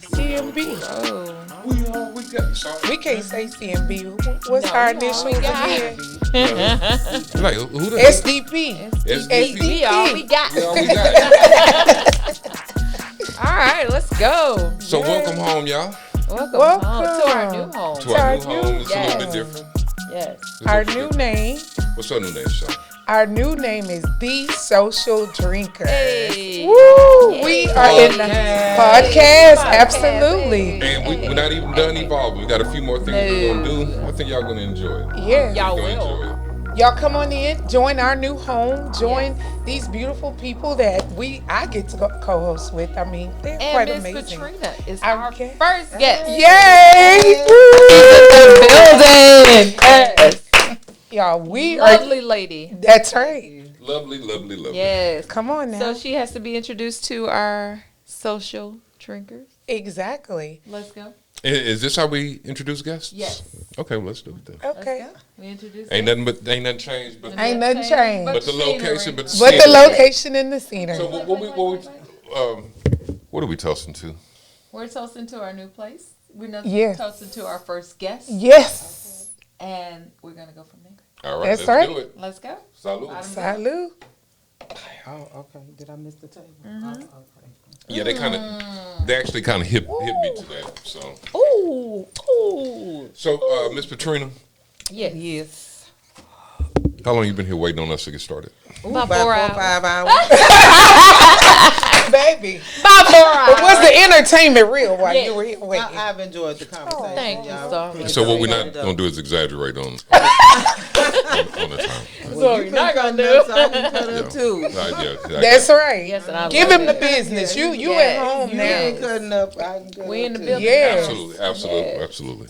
CMB. Oh. We got sorry. We can't say CMB. What's our initials again? Like who the SDP. SDP. All we got. Yeah, all we got. All right, let's go. So welcome home, y'all. Welcome home to our new home. To our new home. It's a little bit different. Yes. It's Our a little new bit name. different. What's our new name, Sean? Our new name is The Social Drinker. Hey. Woo! We are in the podcast. Podcast, Absolutely. hey. And we're not even done evolving. We got a few more things we're gonna do. I think y'all gonna enjoy it. Yeah. Y'all You're gonna will. enjoy it. Y'all come on in, join our new home, join these beautiful people that I get to co-host with. I mean, they're quite And Miss amazing. Patrina is Our our guest. first guest. Yay! Building. Yes. Y'all, we are. Lovely lady. That's right. Lovely, lovely, lovely. Yes. Come on now. So she has to be introduced to our social drinkers. Exactly. Let's go. Is this how we introduce guests? Yes. Okay, well, let's do it then. Okay. Let's go. We introduce Ain't nothing changed, but Ain't nothing changed. the location, but But the scenery. location and the scenery. So what are we toasting to? We're toasting to our new place. We're not Yes. toasting to our first guest. Yes. And we're going to go from there. All right, That's let's right. do it. Let's go. Salute. Salud. Oh, okay. Did I miss the table? Mm-hmm. Oh, okay. Yeah, they actually kind of hit me to that. So, Ooh. Ooh. so Miss Petrina, Yes. Yes. how long you been here waiting on us to get started? About About 4 4 hours. 5 hours. Baby. About 4 hours. But was the entertainment real while Yes. you were here waiting? I've enjoyed the conversation. Thank you, y'all. sir. Appreciate So what we're it. not gonna do is exaggerate on the time. So You you're not been going to cutting up, so I can cut Yeah. up too. Yeah, That's right. Yes, and I Give love him the it. business. You Yes. at home You now. ain't cutting up. I can cut We up in the too. building. Yes. absolutely.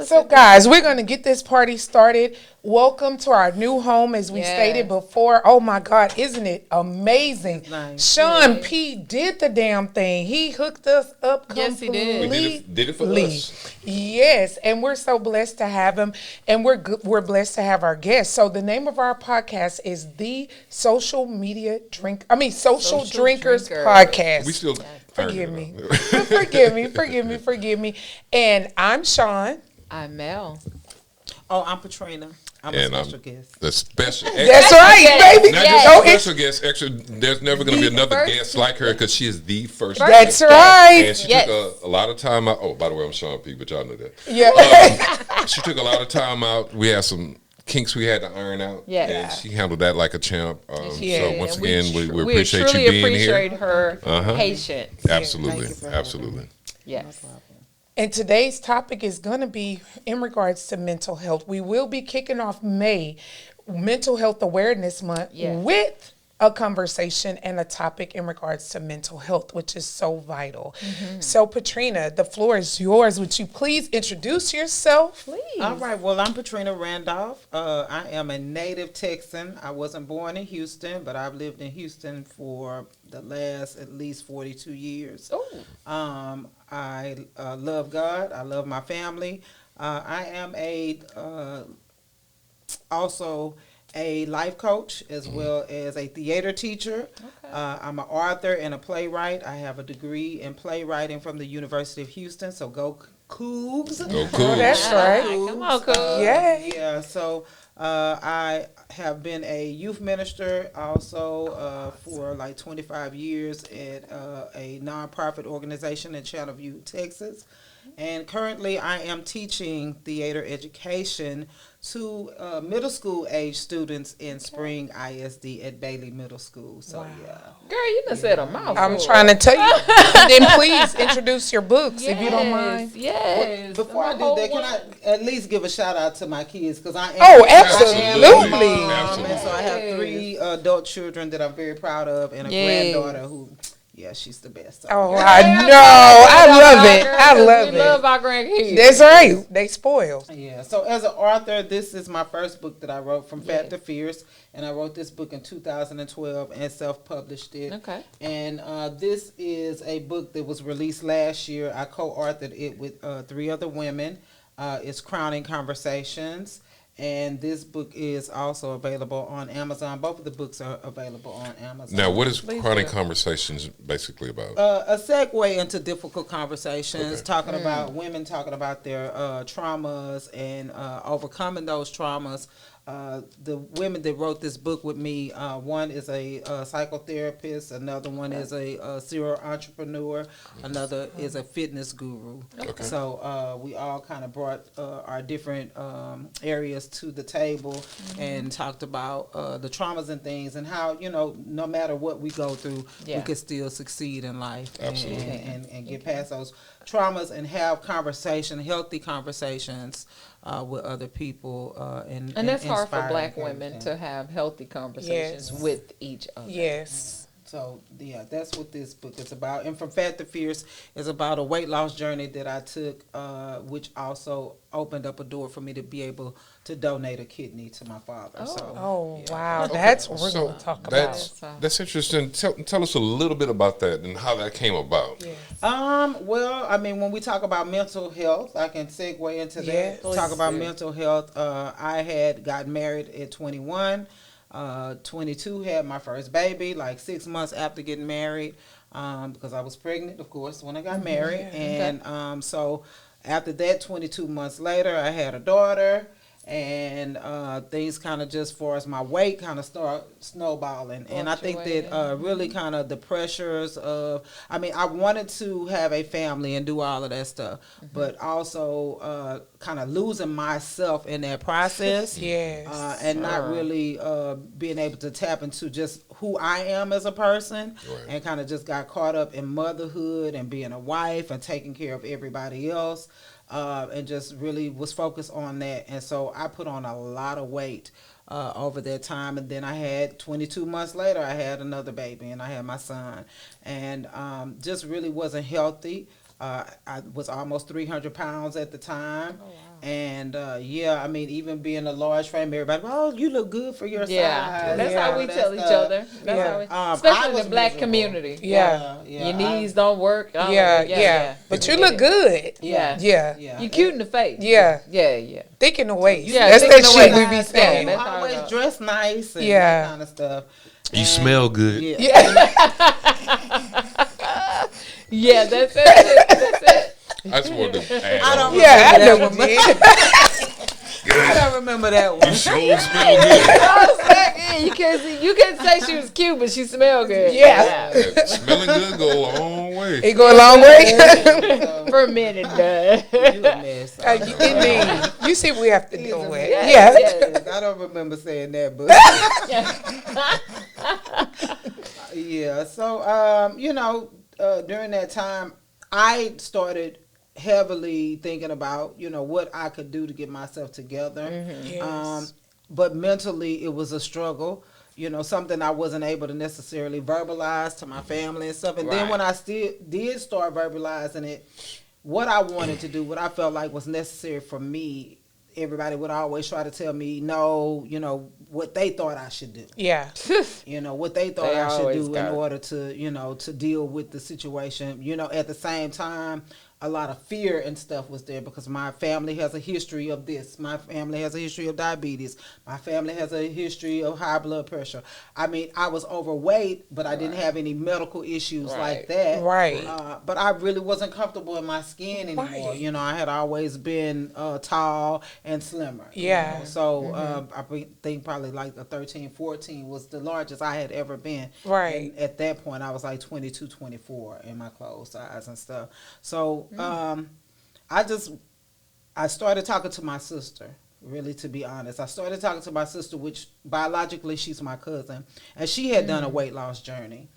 So, guys, we're going to get this party started. Welcome to our new home, as we Yes. stated before. Oh, my God, isn't it amazing? It's nice. Sean P. did the damn thing. He hooked us up Yes, he did. completely. We did it for us. Yes, and we're so blessed to have him, and we're blessed to have our guests. So the name of our podcast is the Social Drinkers Drinker. Podcast. We still Forgive me. ironing it out. forgive me. And I'm Sean. I'm Mel. Oh, I'm Patrina. I'm a And special guest. the special. That's right, baby. Not Yes. just Oh, a it's- special guest. Actually, there's never going to be The another first- guest like her because she is the first. That's guest. right. And she Yes. took a lot of time out. Oh, by the way, I'm Sean P. But y'all know that. Yeah. She took a lot of time out. We had some kinks we had to iron out. Yes. And she handled that like a champ. Yeah. So once And again, we we appreciate truly you being appreciate here. her Uh-huh. patience. Absolutely. Thank you for having Absolutely. Yes. And today's topic is going to be in regards to mental health. We will be kicking off May, Mental Health Awareness Month, Yes. with a conversation and a topic in regards to mental health, which is so vital. So, Patrina, the floor is yours. Would you please introduce yourself? Please. All right. Well, I'm Patrina Randolph. I am a native Texan. I wasn't born in Houston, but I've lived in Houston for the last at least 42 years. I love God. I love my family. I am also a life coach as well as a theater teacher. I'm an author and a playwright. I have a degree in playwriting from the University of Houston. So go Cougs. Go cool. That's right. Come on, cool. Yay. Yeah, so I have been a youth minister also for like 25 years at a nonprofit organization in Channelview, Texas. And currently I am teaching theater education to middle school age students in Spring ISD at Bailey Middle School. So, yeah. Girl, you done said a mouthful. I'm trying to tell you. Then please introduce your books if you don't mind. Yes. Before I do that, can I at least give a shout out to my kids? Because I am. Oh, I am absolutely. a mom, Absolutely. And so I have 3 adult children that I'm very proud of, and a Yes. granddaughter who, yeah, she's the best. So, Oh, I know. I love it. I love We love it. our grandkids. That's right. They spoil. yeah. So as an author, this is my first book that I wrote, From Fat to Fierce, and I wrote this book in 2012 and self-published it. Okay. And this is a book that was released last year. I co-authored it with 3 other women. It's Crowning Conversations. And this book is also available on Amazon. Both of the books are available on Amazon. Now, what is Please Chronic do. Conversations basically about? A segue into difficult conversations, Okay. talking about women talking about their traumas and overcoming those traumas. The women that wrote this book with me, one is a psychotherapist, another one is a serial entrepreneur, another is a fitness guru. Okay. So we all kind of brought our different areas to the table and talked about the traumas and things, and how, no matter what we go through, we could still succeed in life Absolutely. and get past those traumas and have healthy conversations with other people, and And that's hard for inspire Black and women encourage to them. have healthy conversations Yes. with each other. Yes. So yeah, that's what this book is about. And From Fat to Fierce is about a weight loss journey that I took, which also opened up a door for me to be able to donate a kidney to my father. So Oh, yeah. wow. Okay, That's what we're so going to talk that's, about. That's interesting. Tell us a little bit about that and how that came about. Yes. Well, I mean, when we talk about mental health, I can segue into Yes. that. Talk about mental health. I had got married at 21. 22, had my first baby, like 6 months after getting married, because I was pregnant, of course, when I got married. And so after that, 22 months later, I had a daughter. And things kind of just, for as my weight kind of start snowballing. And I think that really kind of the pressures of, I mean, I wanted to have a family and do all of that stuff, but also kind of losing myself in that process. Yes. And not really being able to tap into just who I am as a person. Right. And kind of just got caught up in motherhood and being a wife and taking care of everybody else. And just really was focused on that. And so I put on a lot of weight over that time. And then I had 22 months later, I had another baby, and I had my son. And just really wasn't healthy. I was almost 300 pounds at the time. Oh, wow. And yeah, I mean, even being a large frame, everybody, oh, you look good for your size. That's how we tell each other. That's how we, especially in the Black community. Yeah. Your knees don't work. Yeah. But you look good. Yeah. Yeah. You cute in the face. Yeah. Yeah. Thick in the waist. Yeah, That's thick that in the shit waist. we be saying. that's how Always I go. dress nice and Yeah. that kind of stuff. You smell good. Yeah. Yeah, that's it. That's it. I just wanted to add I don't on. Yeah, I know that you one. did. I don't remember that one. You sure smell good. I was like, yeah, you can't say she was cute, but she smelled good. Yeah. Smelling good go a long way. It go a long way. For a minute, You a mess. Indeed. You see what we have to He's deal a with. mess. Yeah. Yes, I don't remember saying that, but yeah. So during that time, I started heavily thinking about what I could do to get myself together. Yes. But mentally, it was a struggle. Something I wasn't able to necessarily verbalize to my family and stuff. And then when I still did start verbalizing it, what I wanted to do, what I felt like was necessary for me, everybody would always try to tell me no, what they thought I should do. Yeah. What they thought They I should always do in got it. order to, to deal with the situation. At the same time, a lot of fear and stuff was there because my family has a history of this. My family has a history of diabetes. My family has a history of high blood pressure. I mean, I was overweight, but I didn't have any medical issues like that. Right. But I really wasn't comfortable in my skin anymore. Right. I had always been tall and slimmer. Yeah. So I think probably like a 13, 14 was the largest I had ever been. Right. And at that point, I was like 22, 24 in my clothes size and stuff. So I started talking to my sister, really, to be honest. I started talking to my sister, which biologically she's my cousin, and she had done a weight loss journey.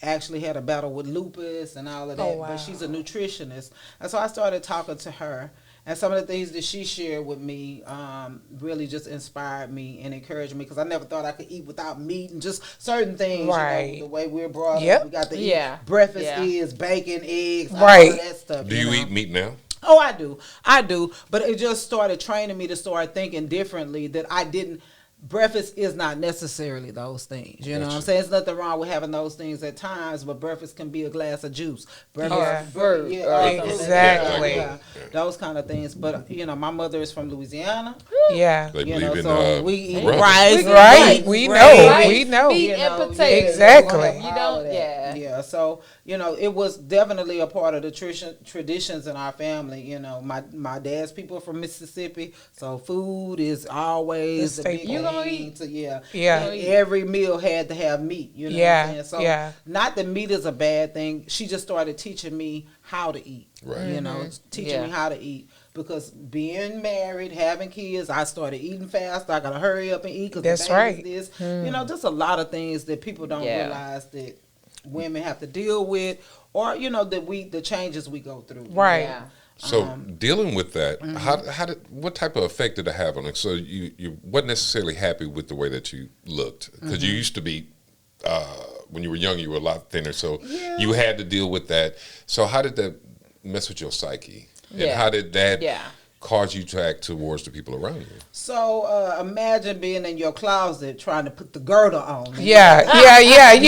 Actually had a battle with lupus and all of that, Oh, wow. but she's a nutritionist. And so I started talking to her, and some of the things that she shared with me really just inspired me and encouraged me, because I never thought I could eat without meat and just certain things, Right. the way we're brought Yep. up. We got to Yeah. eat breakfast Yeah. is bacon, eggs, Right. all of that stuff. Do you eat meat now? Oh, I do. But it just started training me to start thinking differently, that I didn't. Breakfast is not necessarily those things. You know what I'm saying? There's nothing wrong with having those things at times, but breakfast can be a glass of juice. Breakfast, fruit. Exactly. Those kind of things. But, my mother is from Louisiana. Yeah. They You believe know, in so we eat brothers. rice, Right. We know. Rice, We know. meat, and know, potatoes. Exactly. You don't. Yeah. Yeah, so it was definitely a part of the traditions in our family. My dad's people are from Mississippi, so food is always The the big staple. You gonna thing. eat. Yeah. And every meal had to have meat. You know Yeah, what I'm saying? So yeah. not that meat is a bad thing. She just started teaching me how to eat. Right. Teaching me how to eat. Because being married, having kids, I started eating fast. I gotta hurry up and eat because That's the right. baby's this. Just a lot of things that people don't realize that women have to deal with, or the changes we go through. Right. Yeah. So dealing with that, what type of effect did it have on it? So you wasn't necessarily happy with the way that you looked because you used to be when you were young you were a lot thinner, so you had to deal with that. So how did that mess with your psyche, and how did that cause you to act towards the people around you? So imagine being in your closet trying to put the girdle on. Yeah. Oh, yes.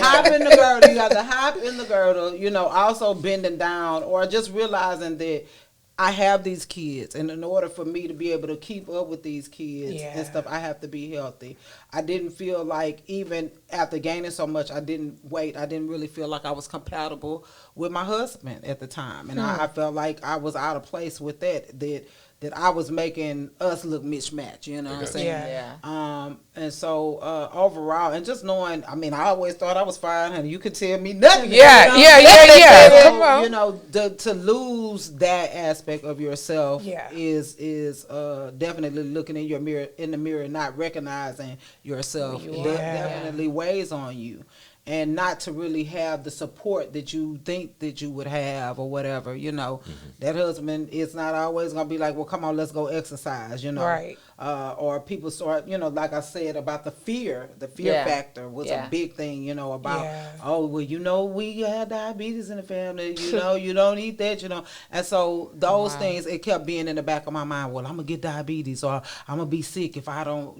Hop in the girdle. You got to hop in the girdle. Also bending down, or just realizing that I have these kids, and in order for me to be able to keep up with these kids and stuff, I have to be healthy. I didn't feel like, even after gaining so much, I didn't really feel like I was compatible with my husband at the time. And I felt like I was out of place with that I was making us look mismatched, you know what I'm saying? Yeah. And so overall, and just knowing, I always thought I was fine, honey. You could tell me nothing. Yeah. Come on. To lose that aspect of yourself is definitely looking in the mirror, not recognizing yourself. That definitely weighs on you. And not to really have the support that you think that you would have, or whatever, That husband is not always going to be like, well, come on, let's go exercise, Right. Or people start, like I said, about the fear factor was a big thing, about, oh, well, we have diabetes in the family, you don't eat that, And so those things, it kept being in the back of my mind, well, I'm going to get diabetes, or I'm going to be sick if I don't,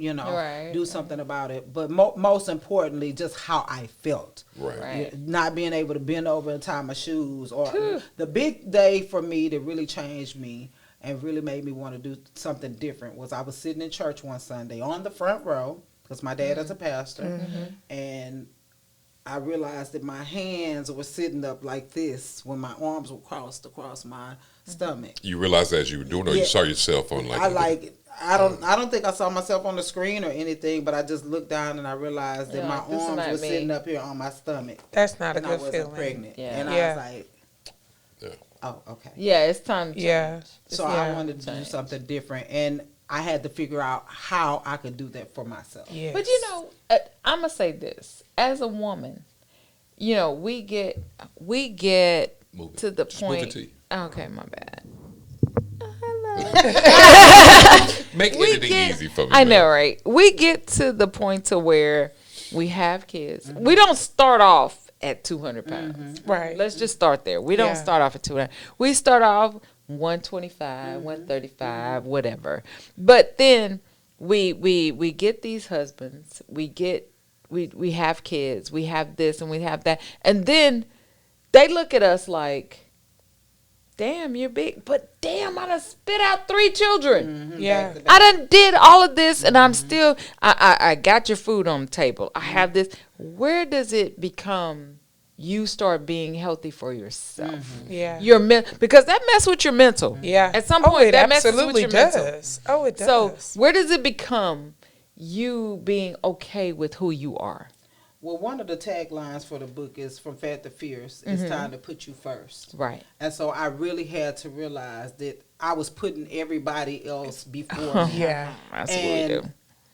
do something about it. But most importantly, just how I felt. Right. Not being able to bend over and tie my shoes, or the big day for me that really changed me and really made me want to do something different was I was sitting in church one Sunday on the front row because my dad is a pastor, and I realized that my hands were sitting up like this when my arms were crossed across my stomach. You realized that as you were doing, or you saw yourself on I don't think I saw myself on the screen or anything, but I just looked down and I realized that my arms were sitting up here on my stomach. That's not a and good I wasn't feeling. pregnant. Yeah. And I was like, oh, okay. Yeah, it's time to change. So I wanted to do something different, and I had to figure out how I could do that for myself. Yes. But I'm gonna say this: as a woman, we get to the point. Okay, my bad. Make editing easy for me. I know, right? We get to the point to where we have kids. We don't start off at 200 pounds. Right. Let's just start there. We don't start off at 200. We start off 125, 135, whatever. But then we get these husbands. We have kids. We have this and we have that. And then they look at us like, damn, you're big, but damn, I done spit out 3 children. I done did all of this, and I'm still, I got your food on the table. I have this. Where does it become you start being healthy for yourself? Because that mess with your mental. At some point, that messes with your mental. Oh, it does. So where does it become you being okay with who you are? Well, one of the taglines for the book is "From Fat to Fierce." It's time to put you first. Right. And so I really had to realize that I was putting everybody else before me. That's what we do.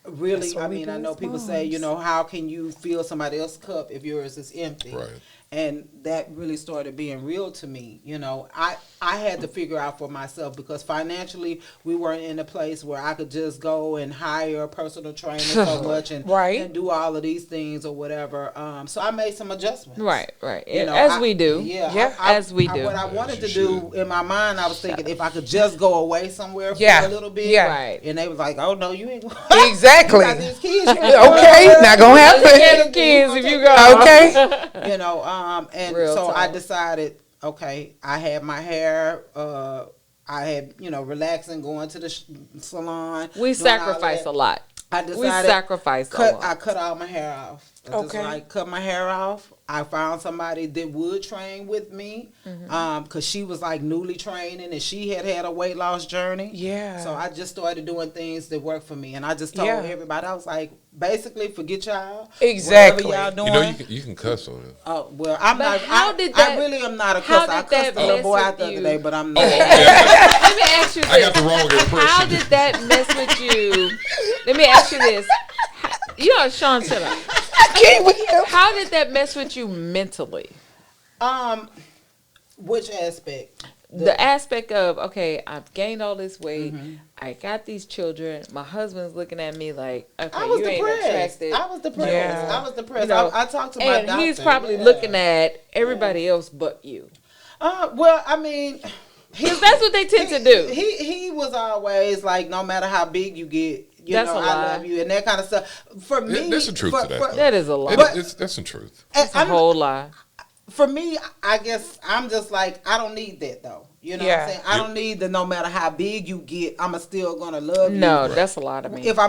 Really, I know people say, how can you fill somebody else's cup if yours is empty? Right. And that really started being real to me. I had to figure out for myself, because financially we weren't in a place where I could just go and hire a personal trainer so much and do all of these things or whatever. So I made some adjustments. Right. As we do. As we do. What I wanted to do in my mind, I was thinking if I could just go away somewhere for a little bit. Right. And they was like, oh, no, you ain't going Exactly. you got these kids. Okay, not going to happen. Kids if you go. Okay. And Real so talk. I decided okay, I had my hair. I had, relaxing, going to the salon. We sacrifice a lot. I decided we sacrifice a lot. I cut all my hair off. I just cut my hair off. I found somebody that would train with me, because she was like newly training and she had a weight loss journey. Yeah. So I just started doing things that worked for me, and I just told everybody, I was like, basically, forget y'all. Exactly. Whatever y'all doing. You can cuss on it. Oh well, I'm but not. How did that, I really am not a cuss. I cussed the little boy out the other day, but I'm not. Let me ask you this. I got the wrong impression. How did that mess with you? Let me ask you this. Sean, shut up. How did that mess with you mentally? Which aspect? The aspect of, okay, I've gained all this weight. I got these children. My husband's looking at me like, okay, you ain't attractive. I was depressed. Yeah. I was depressed. I talked to my doctor. And he's probably looking at everybody else but you. Well, I mean, because that's what they tend to do. He was always like, no matter how big you get, I love you and that kind of stuff. For me, there's some truth to that. That is a lie. That's some truth. It's a whole lie. For me, I guess I'm just like, I don't need that though. You know what I'm saying? I don't need the no matter how big you get, I'm still gonna love you. No, that's a lot of me. If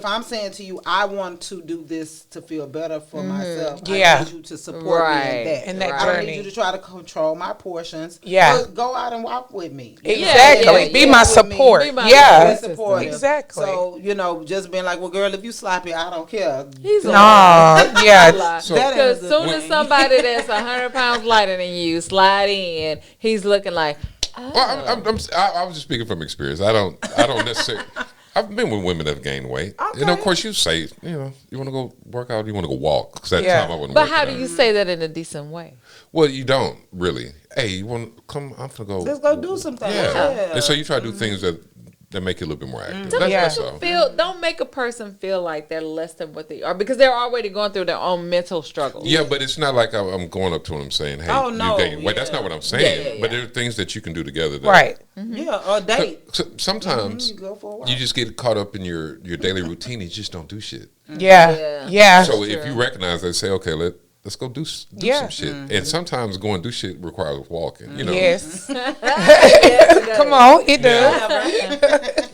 I'm saying to you, I want to do this to feel better for myself. Yeah. I need you to support me in that. In that I journey. don't need you to try to control my portions. Yeah. Go out and walk with me. Exactly. Be my support. Yeah. Exactly. So, just being like, well, girl, if you sloppy, I don't care. He's yeah. Because as soon as somebody that's 100 pounds lighter than you slide in, he's looking like, Well, I was just speaking from experience. I don't necessarily. I've been with women that have gained weight, and of course, you say, you want to go work out, you want to go walk. Because that time I wasn't. But how do you say that in a decent way? Well, you don't really. Hey, you want to come? I'm gonna go. Let's go do some things. Yeah. And so you try to do things that make you a little bit more active. That's all. Don't make a person feel like they're less than what they are, because they're already going through their own mental struggles. Yeah, but it's not like I'm going up to them saying, "Hey, you gained weight." That's not what I'm saying. But there are things that you can do together. Yeah, or date. Sometimes you go for a while. you just get caught up in your daily routine. You just don't do shit. Yeah. So if you recognize that, say, okay, let's go do some shit. And sometimes going to do shit requires walking. Yes. Yes, Come on, it does.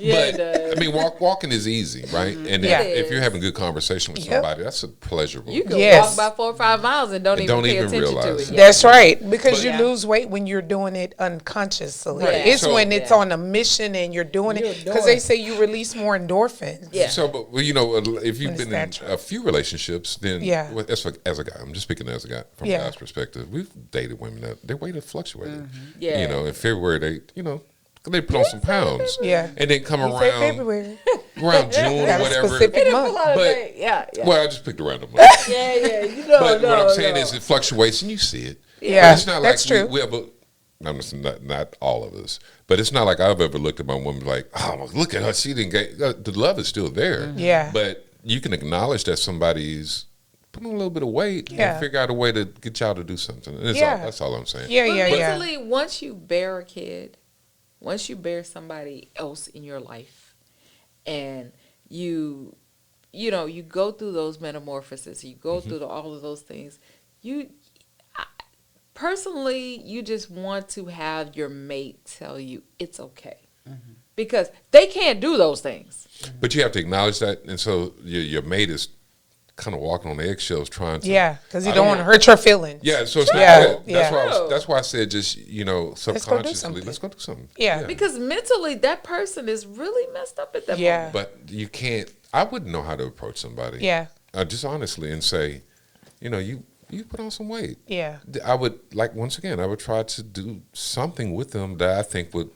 It does. I mean, walking is easy, right? And if you're having good conversation with somebody, that's a pleasurable. You can walk by 4 or 5 miles and don't even pay attention realize to it. That's right, because you lose weight when you're doing it unconsciously. Right. It's when it's on a mission and you're doing it, because they say you release more endorphins. Yeah. So, but if you've been in a few relationships, then as a guy, I'm just speaking as a guy from a guy's perspective. We've dated women that their weight has fluctuated. Yeah. In February they put on some pounds. Yeah. And then come around February. Around June or whatever. Specific month. Well, I just picked a random month. But what I'm saying is it fluctuates and you see it. Yeah, it's not that's like true. we ever. Not all of us, but it's not like I've ever looked at my woman like, oh, look at her, she didn't get. The love is still there. Yeah. But you can acknowledge that somebody's putting on a little bit of weight and figure out a way to get y'all to do something. And that's all I'm saying. Yeah. Mentally, once you bear a kid, once you bear somebody else in your life, and you go through those metamorphoses, you go through all of those things, personally, you just want to have your mate tell you it's okay. Because they can't do those things. But you have to acknowledge that, and so your mate is kind of walking on eggshells trying to. Yeah, because you don't want to hurt your feelings. Yeah, so it's not Yeah. that's why I said just subconsciously let's go do something. Yeah. Because mentally, that person is really messed up at that moment. But you can't. I wouldn't know how to approach somebody. Yeah. Just honestly and say, you put on some weight. Yeah. I would once again I would try to do something with them that I think would.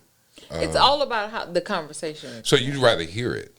It's all about how the conversation. So you'd rather hear it.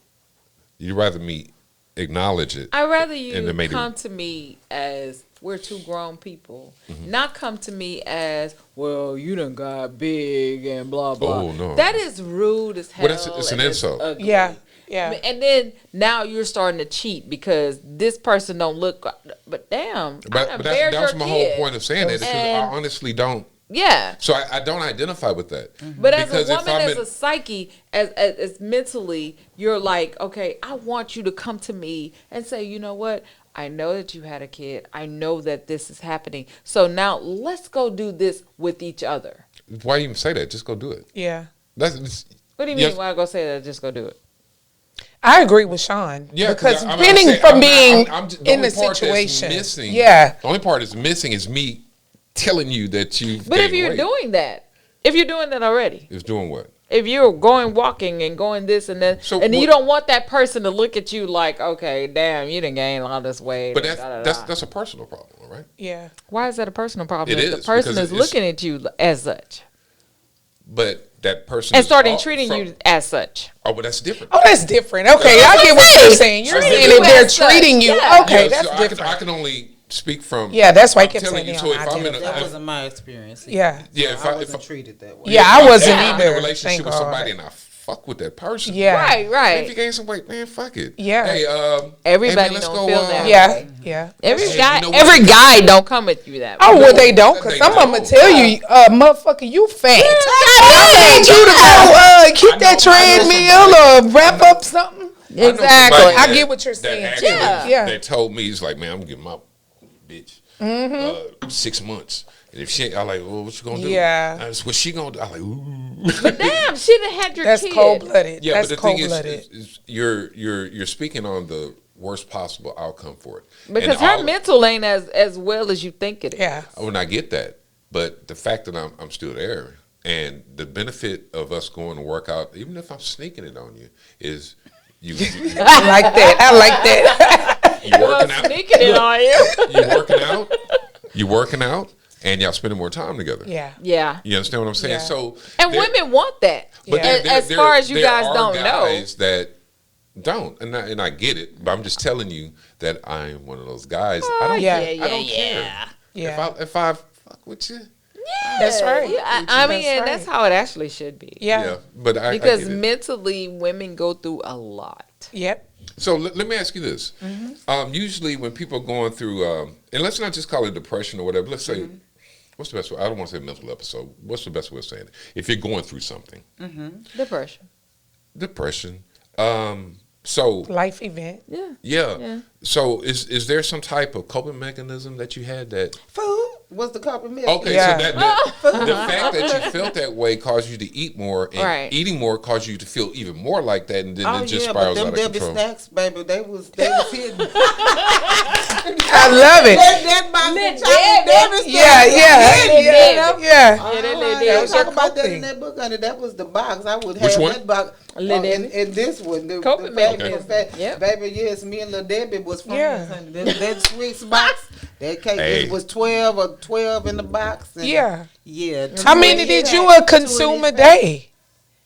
You'd rather me acknowledge it. I'd rather you come to me as we're two grown people, not come to me as, well, you done got big and blah, blah. Oh, no. That is rude as hell. Well, it's an insult. Ugly. Yeah. And then now you're starting to cheat because this person don't look, but damn, But that's my whole point of saying that, because I honestly don't. Yeah. So I don't identify with that. But as a woman, as a psyche, as mentally, you're like, okay, I want you to come to me and say, you know what? I know that you had a kid. I know that this is happening. So now let's go do this with each other. Why even say that? Just go do it. Yeah. That's What do you mean? Why I go say that? Just go do it. I agree with Sean. Yeah, because I'm depending saying, from being the in only the part that's situation. missing, Yeah. The only part that's missing is me telling you that you. But if you're doing that, already, is doing what? If you're going walking and going this and that, and you don't want that person to look at you like, okay, damn, you didn't gain all this weight. But that's a personal problem, right? Yeah. Why is that a personal problem? It if is, the person because is looking at you as such. But that person and starting treating you as such. Oh, but that's different. Oh, that's different. Okay, I get what you're saying. You're saying if they're treating you. Okay, that's so different. I can only speak from. Yeah, that's why I I'm kept telling saying you. So if I'm in that wasn't my experience. Yeah. Yeah, I wasn't treated that way. Yeah, I wasn't I'm either. in a relationship with Thank somebody God. and I fuck with that person. Yeah. Right. If you gain some weight, man, fuck it. Yeah. Hey, everybody hey, man, don't feel that. Yeah, yeah. Every Hey, guy don't come at you that way. Oh, well, they don't, because some of them will tell you, motherfucker, you fat. I need you to go keep that treadmill or wrap up something. Exactly. I get what you're saying, that too. actually- Yeah. They told me, he's like, man, I'm gonna give my bitch 6 months. And if she, I like, well, what you gonna do? Yeah. That's what she gonna do. I like, ooh. But damn, she done had your That's kid. cold-blooded. Yeah, That's but the thing cold-blooded. is you're speaking on the worst possible outcome for it. Because And her mental ain't as well as you think it is. Yeah. When I get that, but the fact that I'm still there, and the benefit of us going to work out, even if I'm sneaking it on you, is you I like that. I like that. you working out, Sneaking it on you. you working out, and y'all spending more time together. Yeah. Yeah. You understand what I'm saying? Yeah. So And there- women want that. but Yeah. As far as you there guys are don't know. guys that don't, and I get it, but I'm just telling you that I am one of those guys. I don't yeah. I don't care. Yeah. If I fuck with you, That's right. Yeah, I mean, That's and right. that's how it actually should be. Yeah. but I Because get it. mentally, women go through a lot. Yep. So let me ask you this. Mm-hmm. Usually when people are going through, and let's not just call it depression or whatever, let's say, Mm-hmm. what's the best way? I don't want to say mental episode. What's the best way of saying it? If you're going through something, Depression. depression. So Life event. yeah. So is there some type of coping mechanism that you had that? Food was the compliment. Okay, Yeah. so the fact that you felt that way caused you to eat more, and Right. eating more caused you to feel even more like that, and then Oh it just yeah, but spirals them out of Debbie control. snacks, baby, they was hidden. I love it. that box of chocolate Debbie snacks. Yeah, yeah, Yeah. yeah. That was Talk your about that coping. in that book, honey. That was the box. I would Which have one? that box. Lil in, Debbie? in this one, the Coping fat mechanism. man, fat. Yep. Baby, yes, me and Lil Debbie was friends, Yeah. honey. That sweets box, that cake, Hey. it was 12 in the box. And Yeah. Yeah. How many did you consume a day?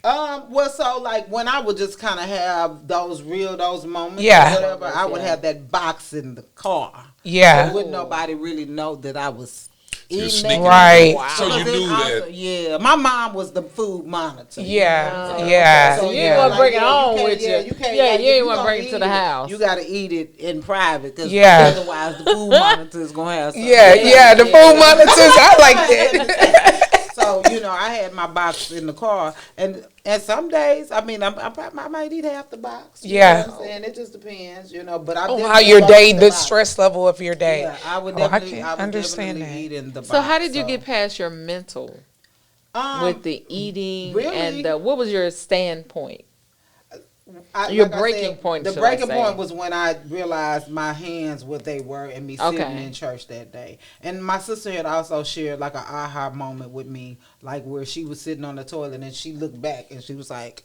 Well, so like when I would just kind of have those moments, Yeah. or whatever, I would have that box in the car. Yeah. Wouldn't nobody really know that I was You're eating sneaking that. Right. Wow. So you Because knew it also- that. Yeah, my mom was the food monitor. Yeah. Yeah. So you yeah. ain't want to bring it you home can't- with you. you can't, Yeah, like, you if ain't want to gonna bring it to eat the house. You got to eat it in private, because Yeah. otherwise the food monitor is gonna have something. Yeah. The food monitors. I like that. So I had my box in the car, and some days, I mean, I might eat half the box. You Yeah. know what I'm saying? It just depends, But I On definitely how your love day, the the box. stress level of your day. Yeah, I would Oh, I definitely. can I would understand definitely that. eat in the box. So how did you get past your mental with the eating really? and what was your standpoint? Your Your breaking point, The should I breaking say. point was when I realized my hands, what they were, and me sitting Okay. in church that day. And my sister had also shared like an aha moment with me, like where she was sitting on the toilet and she looked back and she was like,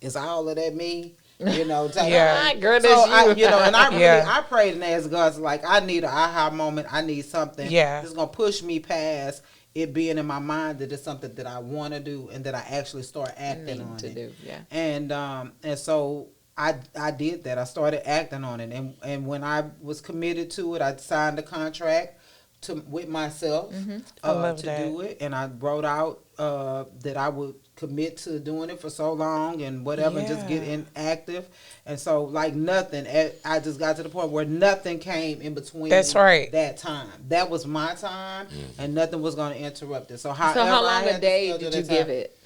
"Is all of that me?" Type Yeah. of- Girl, So that's you. and I really, Yeah. I prayed and asked God, like, I need an aha moment. I need something Yeah. that's gonna push me past it being in my mind that it's something that I want to do and that I actually start acting on to it. do, yeah. And so I did that. I started acting on it, and when I was committed to it, I signed a contract with myself I love to that. do it, and I wrote out that I would commit to doing it for so long and whatever, and just get Yeah. inactive. And so, like nothing, I just got to the point where nothing came in between. That's right. That time, that was my time, and nothing was going to interrupt it. So, So how long a day did you give it?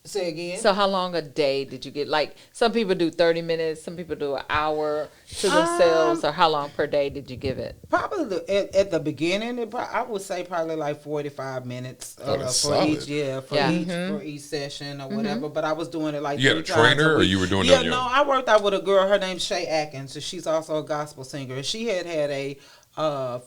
Say again. So how long a day did you get? Like some people do 30 minutes, some people do an hour to themselves, or how long per day did you give it? Probably at the beginning, I would say probably like 45 minutes that's for solid. for each session or whatever. But I was doing it like You had a 3 times trainer, or week. you were doing it on your no, own? I worked out with a girl. Her name's Shay Atkins, and she's also a gospel singer. And she had a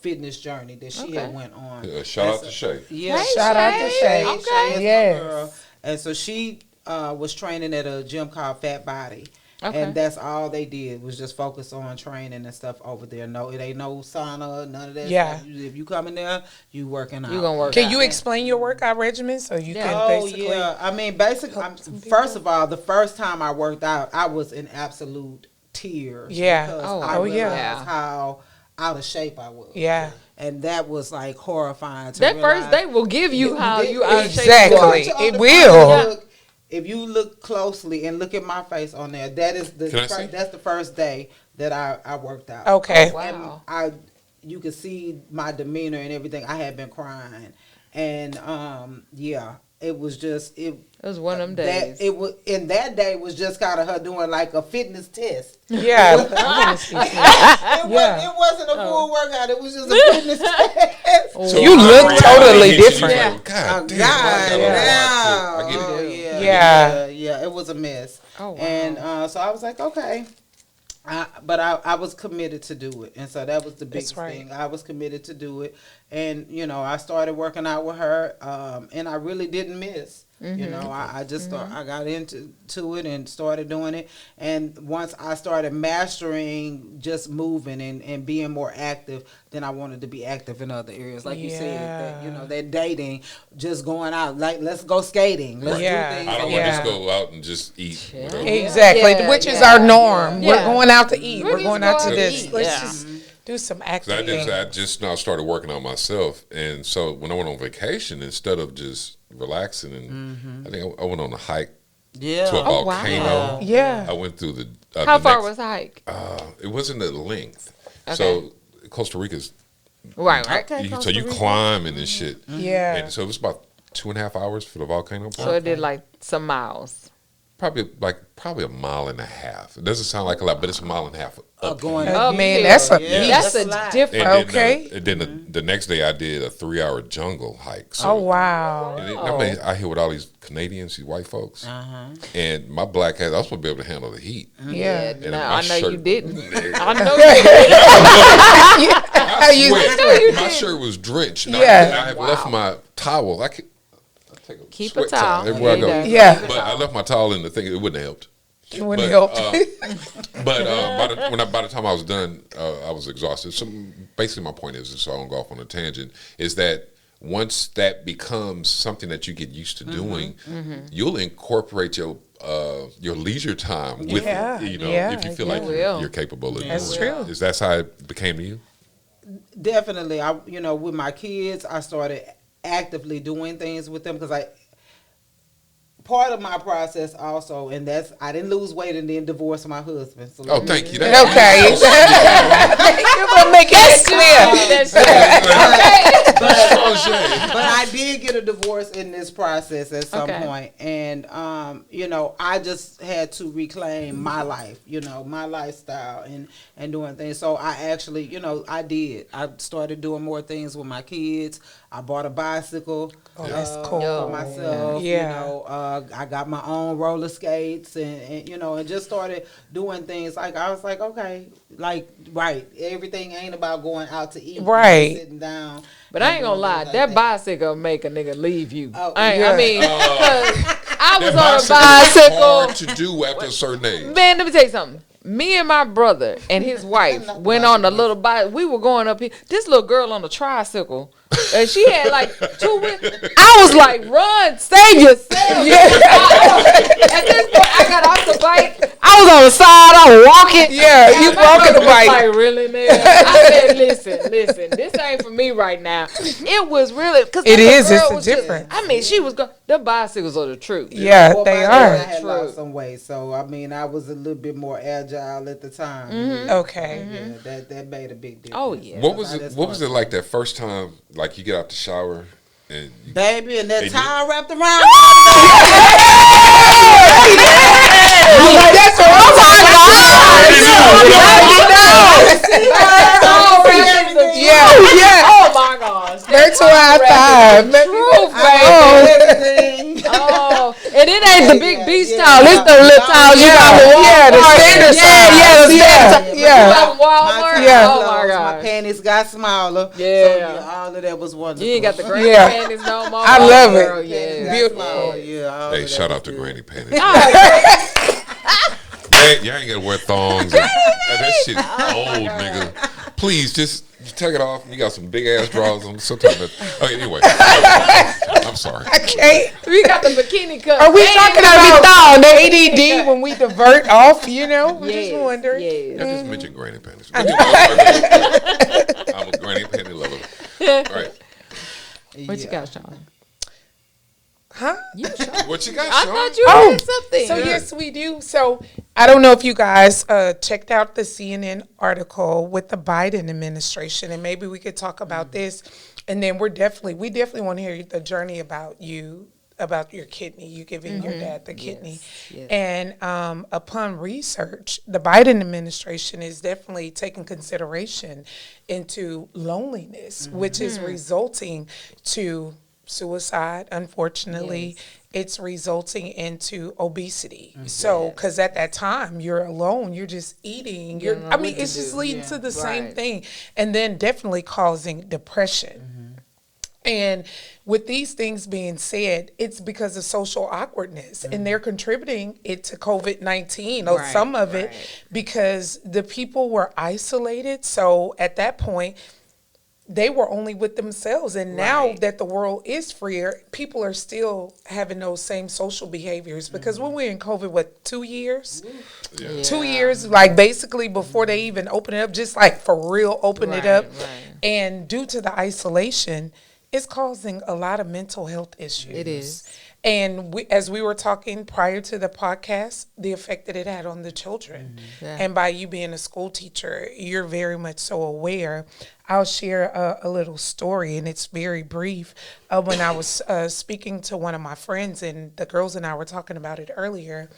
fitness journey that she had went on. Shout out to Shay. Yeah, Hey, Shout out to Shay. Okay. Shay is my Yes. girl. And so she was training at a gym called Fat Body. Okay. And that's all they did was just focus on training and stuff over there. No, it ain't no sauna, none of that Yeah. stuff. If you come in there, you working out. You gonna work Can out. you explain your workout regimen so you can Oh, basically? yeah. I mean, basically, first of all, the first time I worked out, I was in absolute tears. Yeah. Because Oh, I oh, realized yeah. how out of shape I was. Yeah. And that was like horrifying to That realize. first day will give you how you out of shape. Exactly. you are. But It on the will. front, look, if you look closely and look at my face on there, that is Can I see? that's the first day that I worked out. Okay. Wow. And you could see my demeanor and everything. I had been crying, and it was just It was one of them that days. it was. And that day was just kind of her doing like a fitness test. Yeah. It wasn't a full workout. It was just a fitness test. So You my look reality totally hits you, different. like, Oh, God damn, God, I got a lot to- I get oh, it. yeah, it was a mess. Oh, wow. And so I was like, okay. But I was committed to do it. And so that was the biggest right. thing. I was committed to do it. And, I started working out with her, and I really didn't miss. I just I got into it and started doing it. And once I started mastering just moving and being more active, then I wanted to be active in other areas. Like you said, that dating, just going out, like, let's go skating. Let's do things. I don't want to Yeah. just go out and just eat. Whatever. Exactly, Yeah, which is yeah. our norm. Yeah. We're going out to eat. We're We're going out to just going this. to eat, Let's yeah. just do some 'Cause active. I just now started working on myself, and so when I went on vacation, instead of just relaxing, and I think I went on a hike Yeah. to a Oh, wow. volcano. Yeah. I went through the. How the far next- was the hike? It wasn't the length. Okay. So Costa Rica's. Right. So you climbing and shit. Yeah. And so it was about 2.5 hours for the volcano. So it did like some miles. Probably a mile and a half. It doesn't sound like a lot, but it's a mile and a half up. Going Oh, up. man, that's a Yeah. beast. That's a lot. different. And Okay. then the next day I did a 3-hour jungle hike. So, Oh, wow. And then, I here with all these Canadians, these white folks, and my black ass, I was supposed to be able to handle the heat. Yeah. And No, my I know you shirt- didn't. I know you didn't. I you swear, my shirt was drenched. And Yeah. I have left my towel. I take a Keep a sweat towel. everywhere I go. Yeah. Yeah. But I left my towel in the thing. It wouldn't have helped. It wouldn't But, help. by the time I was done, I was exhausted. So basically, my point is, so I don't go off on a tangent, is that once that becomes something that you get used to doing, you'll incorporate your leisure time with Yeah. it. Yeah, If you feel yeah. like Will. you're capable of doing That's it. true. Is that how it became to you? Definitely. With my kids, I started actively doing things with them because part of my process also, and that's I didn't lose weight and then divorce my husband. So Oh, thank you. Okay. You're going to make it clear. But I did get a divorce in this process at some Okay. point. And I just had to reclaim my life, my lifestyle and doing things. So I actually, I did. I started doing more things with my kids. I bought a bicycle. Oh, that's cool. For myself. Yeah. I got my own roller skates and just started doing things like I was like, okay, like, right, everything ain't about going out to eat. Right. Sitting down. But I ain't gonna lie, Like that bicycle make a nigga leave you. Oh, yeah. I mean, 'cause I was That on a bicycle is bicycle. hard to do after a certain age. Man, let me tell you something. Me and my brother and his wife went on a little bike. We were going up here. This little girl on a tricycle, and she had like 2 wheels. I was like, "Run, save yourself!" At this point, I got off the bike. I was on the side. I was walking. Yeah, you My walking the brother was bike. Like, really, man? I said, "Listen, this ain't for me right now." It was really because It is, Girl it's a was just- difference. I mean, she was going. The bicycles are the truth. Yeah, Well, they by then I are. had True. lost some weight, so I mean, I was a little bit more agile at the time. Okay. Yeah, that made a big difference. Oh yeah. What was it like that first time? Like you get out the shower, And Baby, and that And you- towel wrapped around. That's what I'm talking about. Yeah. Oh my gosh. Virtual high five. Truth, baby. Oh, and it ain't the big beach towel. It's the little towels you got from Walmart. Yeah, the standard size. You got from Walmart. Yeah. Oh my My god. panties got smaller. Yeah. So all of that was wonderful. You ain't got the granny Yeah. panties no more. I love it. Girl, yeah. Beautiful. Yeah. all Hey, of shout that out to was Granny good. Panties. Y'all ain't gotta wear thongs. That shit old, nigga. Please, just take it off. You got some big ass drawers on. Sometimes. Okay, anyway. I'm sorry. I can't. We got the bikini cut. Are we talking about ADD when we divert off? You know, I'm just wondering. Yes. I just mentioned Granny Panties. I'm a Granny Panty lover. Right. What you got, Sean? Huh? What you got, I Sean? thought you Oh, had something. So yes, we do. So I don't know if you guys checked out the CNN article with the Biden administration, and maybe we could talk about this. And then we definitely want to hear the journey about you, about your kidney, you giving your dad the kidney. yes. And upon research, the Biden administration is definitely taking consideration into loneliness, which is resulting to suicide, unfortunately. It's resulting into obesity. So, because at that time you're alone, you're just eating. It's just leading to the same thing, and then definitely causing depression. And with these things being said, it's because of social awkwardness, and they're contributing it to COVID-19, or some of it, because the people were isolated. So at that point, they were only with themselves. And now that the world is freer, people are still having those same social behaviors. Because when we're in COVID, 2 years? Yeah. 2 years, like basically before they even open it up, just like for real open it up. And due to the isolation, it's causing a lot of mental health issues. It is. And as we were talking prior to the podcast, the effect that it had on the children. And by you being a school teacher, you're very much so aware. I'll share a little story, and it's very brief. When I was speaking to one of my friends, and the girls and I were talking about it earlier,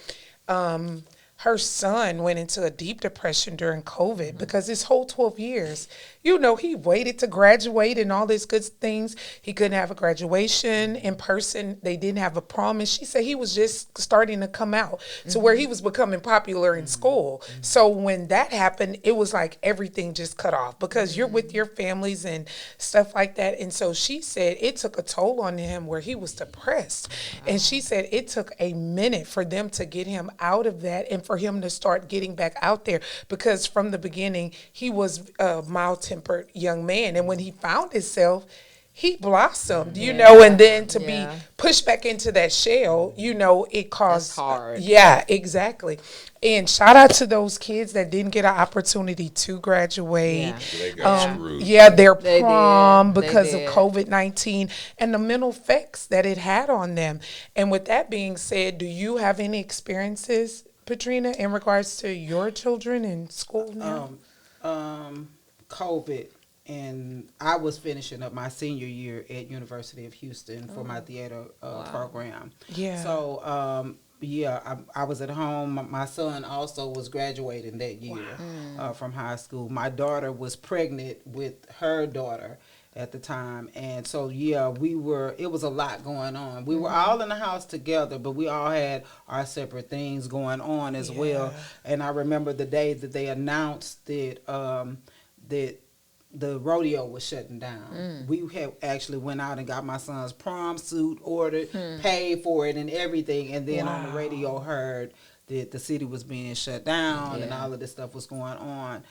her son went into a deep depression during COVID because his whole 12 years, he waited to graduate and all these good things. He couldn't have a graduation in person. They didn't have a prom. And she said he was just starting to come out to where he was becoming popular in school. So when that happened, it was like everything just cut off because you're with your families and stuff like that. And so she said it took a toll on him where he was depressed. And she said it took a minute for them to get him out of that and for him to start getting back out there, because from the beginning he was a mild-tempered young man, and when he found himself, he blossomed, and then to be pushed back into that shell, it caused. That's hard. Yeah, exactly. And shout out to those kids that didn't get an opportunity to graduate. Yeah. They got screwed. Their They prom did. because They of did. COVID-19 and the mental effects that it had on them. And with that being said, do you have any experiences, Patrina, in regards to your children in school now? COVID, and I was finishing up my senior year at University of Houston for my theater program. Yeah. So, I was at home. My son also was graduating that year from high school. My daughter was pregnant with her daughter at the time, and so it was a lot going on. We were all in the house together, but we all had our separate things going on as well. And I remember the day that they announced that that the rodeo was shutting down. We had actually went out and got my son's prom suit ordered, paid for it and everything, and then on the radio heard that the city was being shut down and all of this stuff was going on.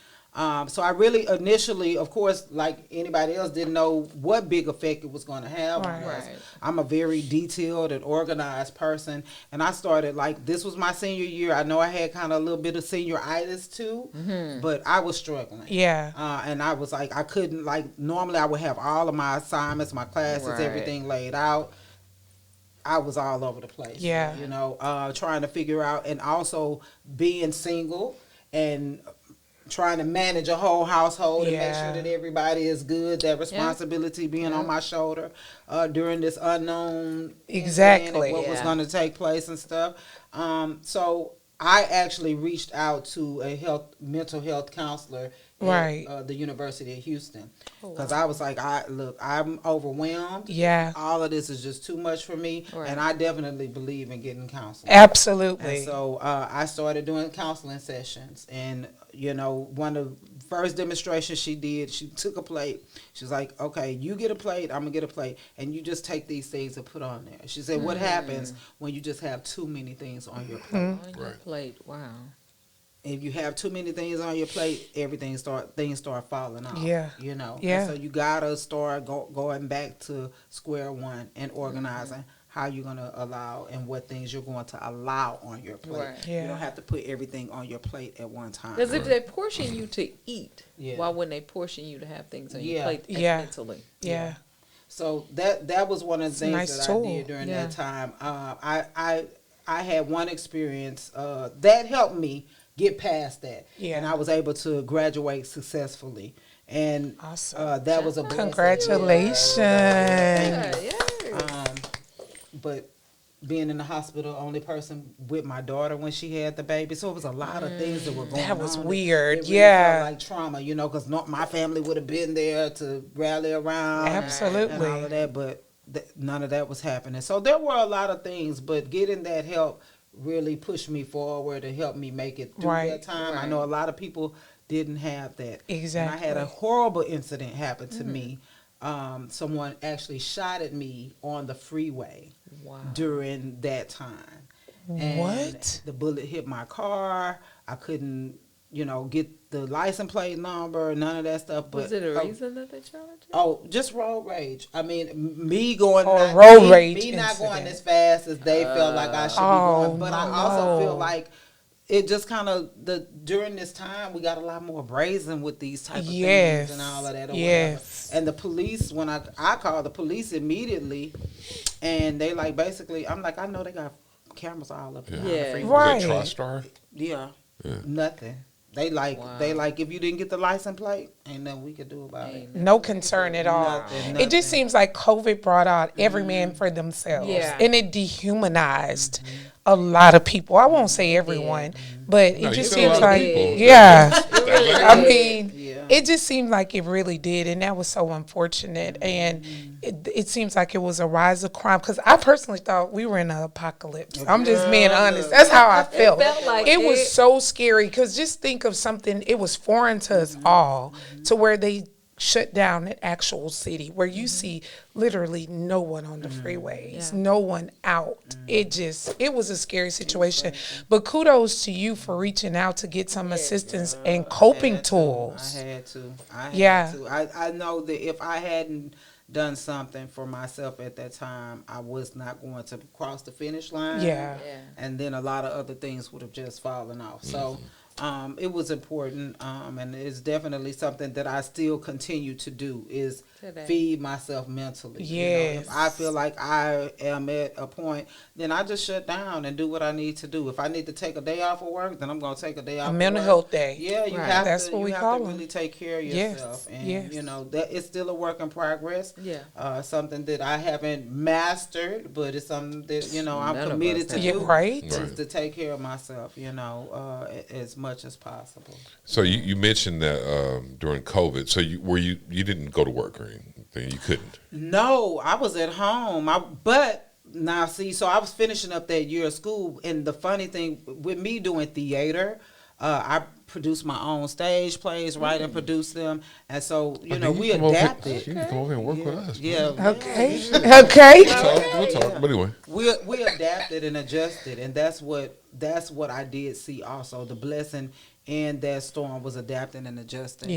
So I really initially, of course, like anybody else, didn't know what big effect it was going to have on us. I'm a very detailed and organized person, and I started this was my senior year. I know I had kind of a little bit of senioritis too, but I was struggling. Yeah. And I was I couldn't, normally I would have all of my assignments, my classes, everything laid out. I was all over the place. Yeah. Trying to figure out, and also being single and trying to manage a whole household and make Yeah. sure that everybody is good. That responsibility being on my shoulder during this unknown incident and what was going to take place and stuff. So I actually reached out to a mental health counselor at the University of Houston, because I was like, I'm overwhelmed. Yeah. All of this is just too much for me, and I definitely believe in getting counseling. Absolutely. And so I started doing counseling sessions, and one of the first demonstrations she did, she took a plate. She's like, okay, you get a plate, I'm gonna get a plate, and you just take these things and put on there. She said, what happens when you just have too many things on your plate? On your plate, wow. If you have too many things on your plate, things start falling off. Yeah. And so you gotta start going back to square one and organizing how you're gonna allow and what things you're going to allow on your plate. Right. Yeah. You don't have to put everything on your plate at one time. Because if they portion you to eat, why wouldn't they portion you to have things on your plate mentally? Yeah. So that was one of the things that I did during that time. I had one experience that helped me get past that, and I was able to graduate successfully, and awesome. That was a blessing. Congratulations. But being in the hospital, only person with my daughter when she had the baby, so it was a lot of things that were going on. That was weird. It really felt like trauma, because my family would have been there to rally around. Absolutely. And all of that, but none of that was happening. So there were a lot of things, but getting that help really pushed me forward and helped me make it through that time. I know a lot of people didn't have that. Exactly. And I had a horrible incident happen to me. Someone actually shot at me on the freeway during that time. And what? The bullet hit my car. I couldn't, get the license plate number, none of that stuff. But was it a reason that they charged you? Oh, just road rage. I mean, me going me not going as fast as they felt like I should be going. But I also feel like it just kind of during this time we got a lot more brazen with these type of things and all of that. Or whatever. And the police, when I called the police immediately, and they like basically, I'm like, I know they got cameras all up here. Right. Was that TriStar? Yeah. Nothing. They like if you didn't get the license plate, ain't nothing we could do about it. No concern at all. Nothing. It just seems like COVID brought out every man for themselves, and it dehumanized a lot of people. I won't say everyone, but it just seems like I mean, it just seemed like it really did, and that was so unfortunate. And it seems like it was a rise of crime, because I personally thought we were in an apocalypse. I'm just being honest. That's how I felt. It was so scary, because just think of something, it was foreign to us all, to where they shut down an actual city where you see literally no one on the freeways, no one out. It was a scary situation. But kudos to you for reaching out to get some assistance and coping tools. I had to. I know that if I hadn't done something for myself at that time, I was not going to cross the finish line. And then a lot of other things would have just fallen off. So it was important, and it's definitely something that I still continue to do, is feed myself mentally. If I feel like I am at a point, then I just shut down and do what I need to do. If I need to take a day off of work, then I'm going to take a day off. A mental health day. Yeah, you have to. You have to really take care of yourself, and that it's still a work in progress. Something that I haven't mastered, but it's something that I'm committed to do. Is to take care of myself. As much as possible. So you mentioned that during COVID, so you didn't go to work or anything? You couldn't? No, I was at home. So I was finishing up that year of school, and the funny thing with me doing theater, I produced my own stage plays, write and produce them, and so we adapted. You can come over and work with us. Okay. We'll talk. But anyway, we adapted and adjusted, and that's what I did see. Also, the blessing in that storm was adapting and adjusting.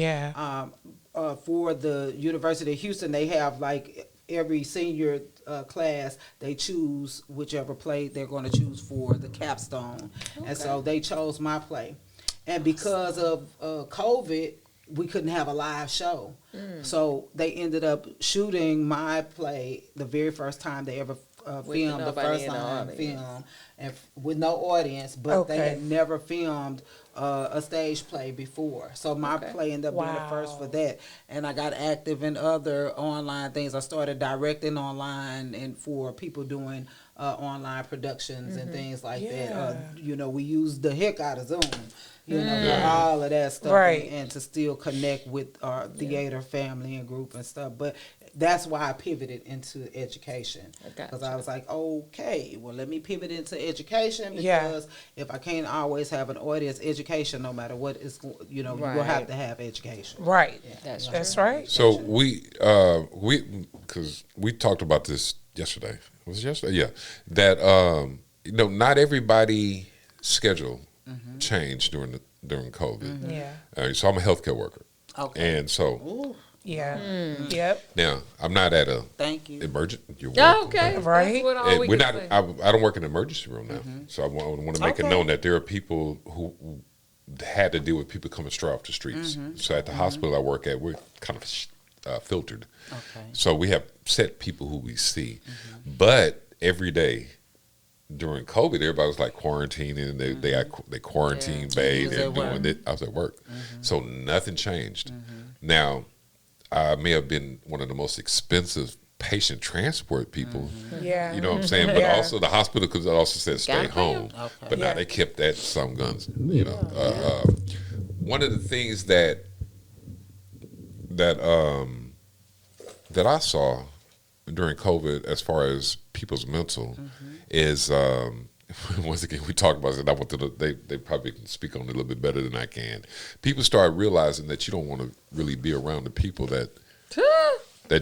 For the University of Houston, they have like every senior class, they choose whichever play they're going to choose for the capstone, and so they chose my play. And because of COVID, we couldn't have a live show. So they ended up shooting my play the very first time they ever filmed the first time film and with no audience, but they had never filmed a stage play before. So my play ended up being the first for that. And I got active in other online things. I started directing online and for people doing online productions and things like that. You know, we used the heck out of Zoom. You know, for all of that stuff, and to still connect with our theater family and group and stuff. But that's why I pivoted into education, because I was like, okay, well, let me pivot into education, because if I can't always have an audience, education, no matter what is, you know, you will have to have education. Right. That's right. So we because we talked about this yesterday. Was it yesterday? Yeah. That you know, not everybody's schedule changed during COVID. So I'm a healthcare worker. Okay. And so Yep. Now I'm not at a emergent. You're okay. Right. We're not. I don't work in the emergency room now. So I want to make it known that there are people who had to deal with people coming straight off the streets. So at the hospital I work at, we're kind of filtered. Okay. So we have set people who we see, but every day during COVID, everybody was like quarantining. They quarantine bathed and doing it. I was at work, so nothing changed. Now, I may have been one of the most expensive patient transport people. Yeah, you know what I'm saying. But also the hospital, because it also said stay home. But now they kept that some guns. You know, one of the things that I saw during COVID, as far as people's mental, is once again we talked about it. I want to. They probably can speak on it a little bit better than I can. People start realizing that you don't want to really be around the people that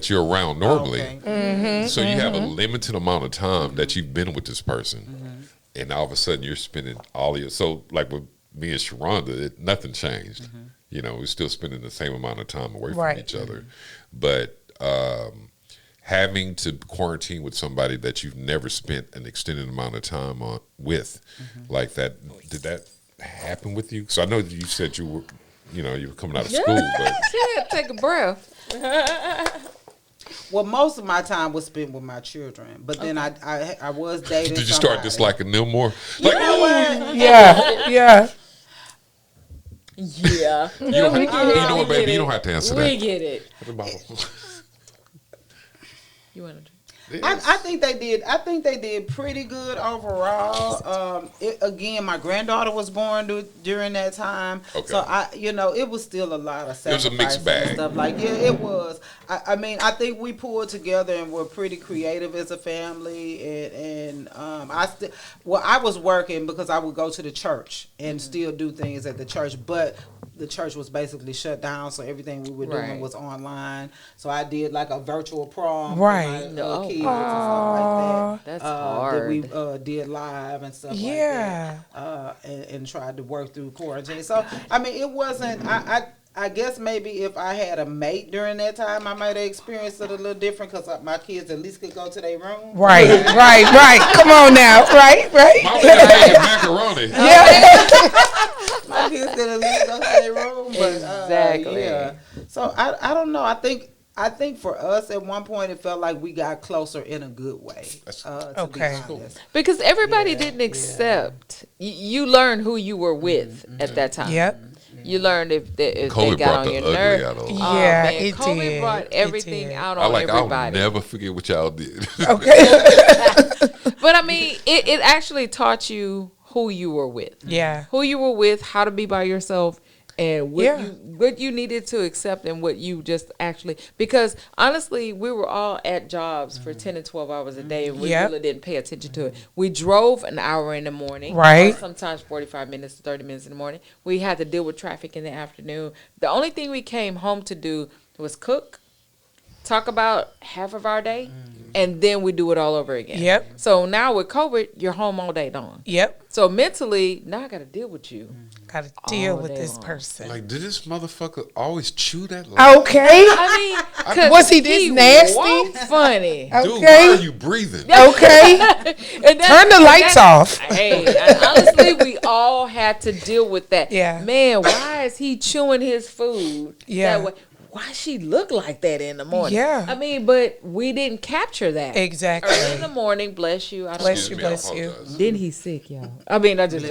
you're around normally. So you have a limited amount of time that you've been with this person, and all of a sudden you're spending all your. So like with me and Sharonda, nothing changed. You know, we're still spending the same amount of time away from each other, but having to quarantine with somebody that you've never spent an extended amount of time with, like that, did that happen with you? So I know that you said you were, you were coming out of school, but take a breath. Well, most of my time was spent with my children, but then I was dating. Did you start disliking them more? You know what? Yeah. You know what, baby? You don't have to answer that. We get it. You want to? I think they did. I think they did pretty good overall. Again, my granddaughter was born during that time, so it was still a lot of sacrifice. It was a mixed bag. And stuff. Like it was. I mean, I think we pulled together and were pretty creative as a family. And I was working because I would go to the church and still do things at the church, but the church was basically shut down, so everything we were doing was online. So I did like a virtual prom for my kids and stuff like that. That's hard. That we did live and stuff like that. And tried to work through quarantine. So I mean, it wasn't. I guess maybe if I had a mate during that time, I might have experienced it a little different because my kids at least could go to their room. Right. Come on now. Right. My kids macaroni. My kids could at least go to their room. But, exactly. So I don't know. I think for us at one point it felt like we got closer in a good way. To be honest. Because everybody didn't accept. You learned who you were with at that time. Yep. You learned if they got on your nerves. It COVID did. brought everything out on everybody. I'll never forget what y'all did. Okay. But I mean, it actually taught you who you were with. Yeah. Who you were with, how to be by yourself, and what you needed to accept and what you just actually, because honestly, we were all at jobs for 10 and 12 hours a day, and we really didn't pay attention to it. We drove an hour in the morning, right? Sometimes 45 minutes to 30 minutes in the morning. We had to deal with traffic in the afternoon. The only thing we came home to do was cook, talk about half of our day, and then we do it all over again. Yep. So now with COVID, you're home all day long. Yep. So mentally, now I got to deal with you. Got to deal with this person. Like, did this motherfucker always chew that line? Okay. I mean, was he this nasty? Funny. Dude, why are you breathing? Okay. Turn the lights off. Hey, honestly, we all had to deal with that. Yeah. Man, why is he chewing his food? Yeah. That way? why she look like that in the morning? Yeah. I mean, but we didn't capture that. Exactly. Early in the morning, bless you. Bless you, Excuse me, I bless you. apologize. Then he's sick, y'all. I mean, I just.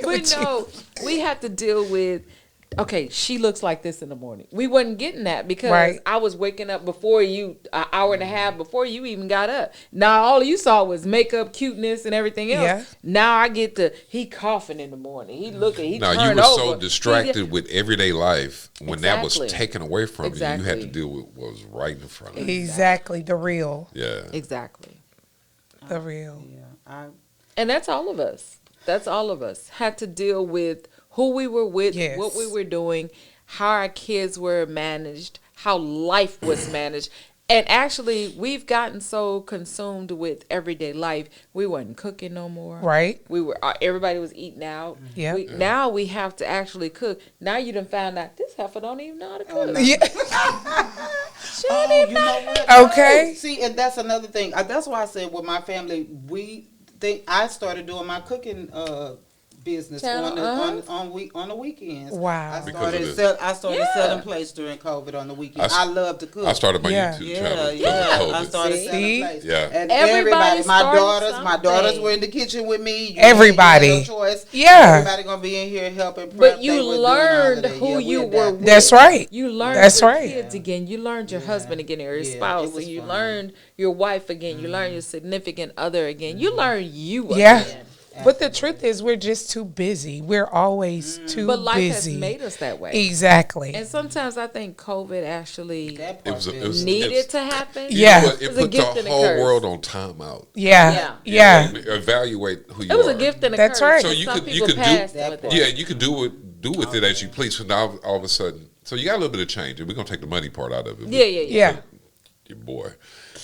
But no, we have to deal with, okay, she looks like this in the morning. We wasn't getting that because Right. I was waking up before you, an hour and a half before you even got up. Now all you saw was makeup, cuteness, and everything else. Yeah. Now I get to, he coughing in the morning. He looking, he Now you turned were over. so distracted with everyday life when that was Exactly. taken away from you. You had to Exactly. deal with what was right in front of you. Exactly. The real. Yeah. Exactly. The real. Yeah, And that's all of us. That's all of us. Had to deal with who we were with, Yes. what we were doing, how our kids were managed, how life was managed. And actually, we've gotten so consumed with everyday life, we wasn't cooking no more. Right. We were. Everybody was eating out. Yeah. Now we have to actually cook. Now you done found out this heifer don't even know how to cook. Yeah. She don't even you know. know what? Okay. See, and that's another thing. That's why I said with my family, I started doing my cooking business Channel, on the weekends. Wow. I started selling plates during COVID on the weekends. I love to cook. I started my Yeah. YouTube Yeah, channel because yeah. of I COVID. started See? selling plates. Yeah. And Everybody everybody, my started daughters something. were in the kitchen with me. You Everybody. had no choice. Yeah. Everybody gonna be in here helping. Prep. But They you was doing all learned of that. who Yeah, you we were adapted. with. That's right. You learned That's your right. kids again. You learned your husband again, or your Yeah, spouse, it was and you fun. learned your wife again. You learned your significant other again. You learned you Yeah. again. But the truth is, we're just too busy. We're always too But life busy. has made us that way. Exactly. And sometimes I think COVID actually That It part was, did. needed to happen. You Yeah. know what? It It was a put gift the and a whole curse. world on timeout. Yeah. Yeah. Yeah. Evaluate who you It was are. a gift and a That's curse. right. So and you some could- you people could do- passed That with part. it. Yeah, you could do with it as you please. So now all of a sudden, so you got a little bit of change, and we're gonna take the money part out of it. Yeah, yeah, yeah. Yeah. Your boy.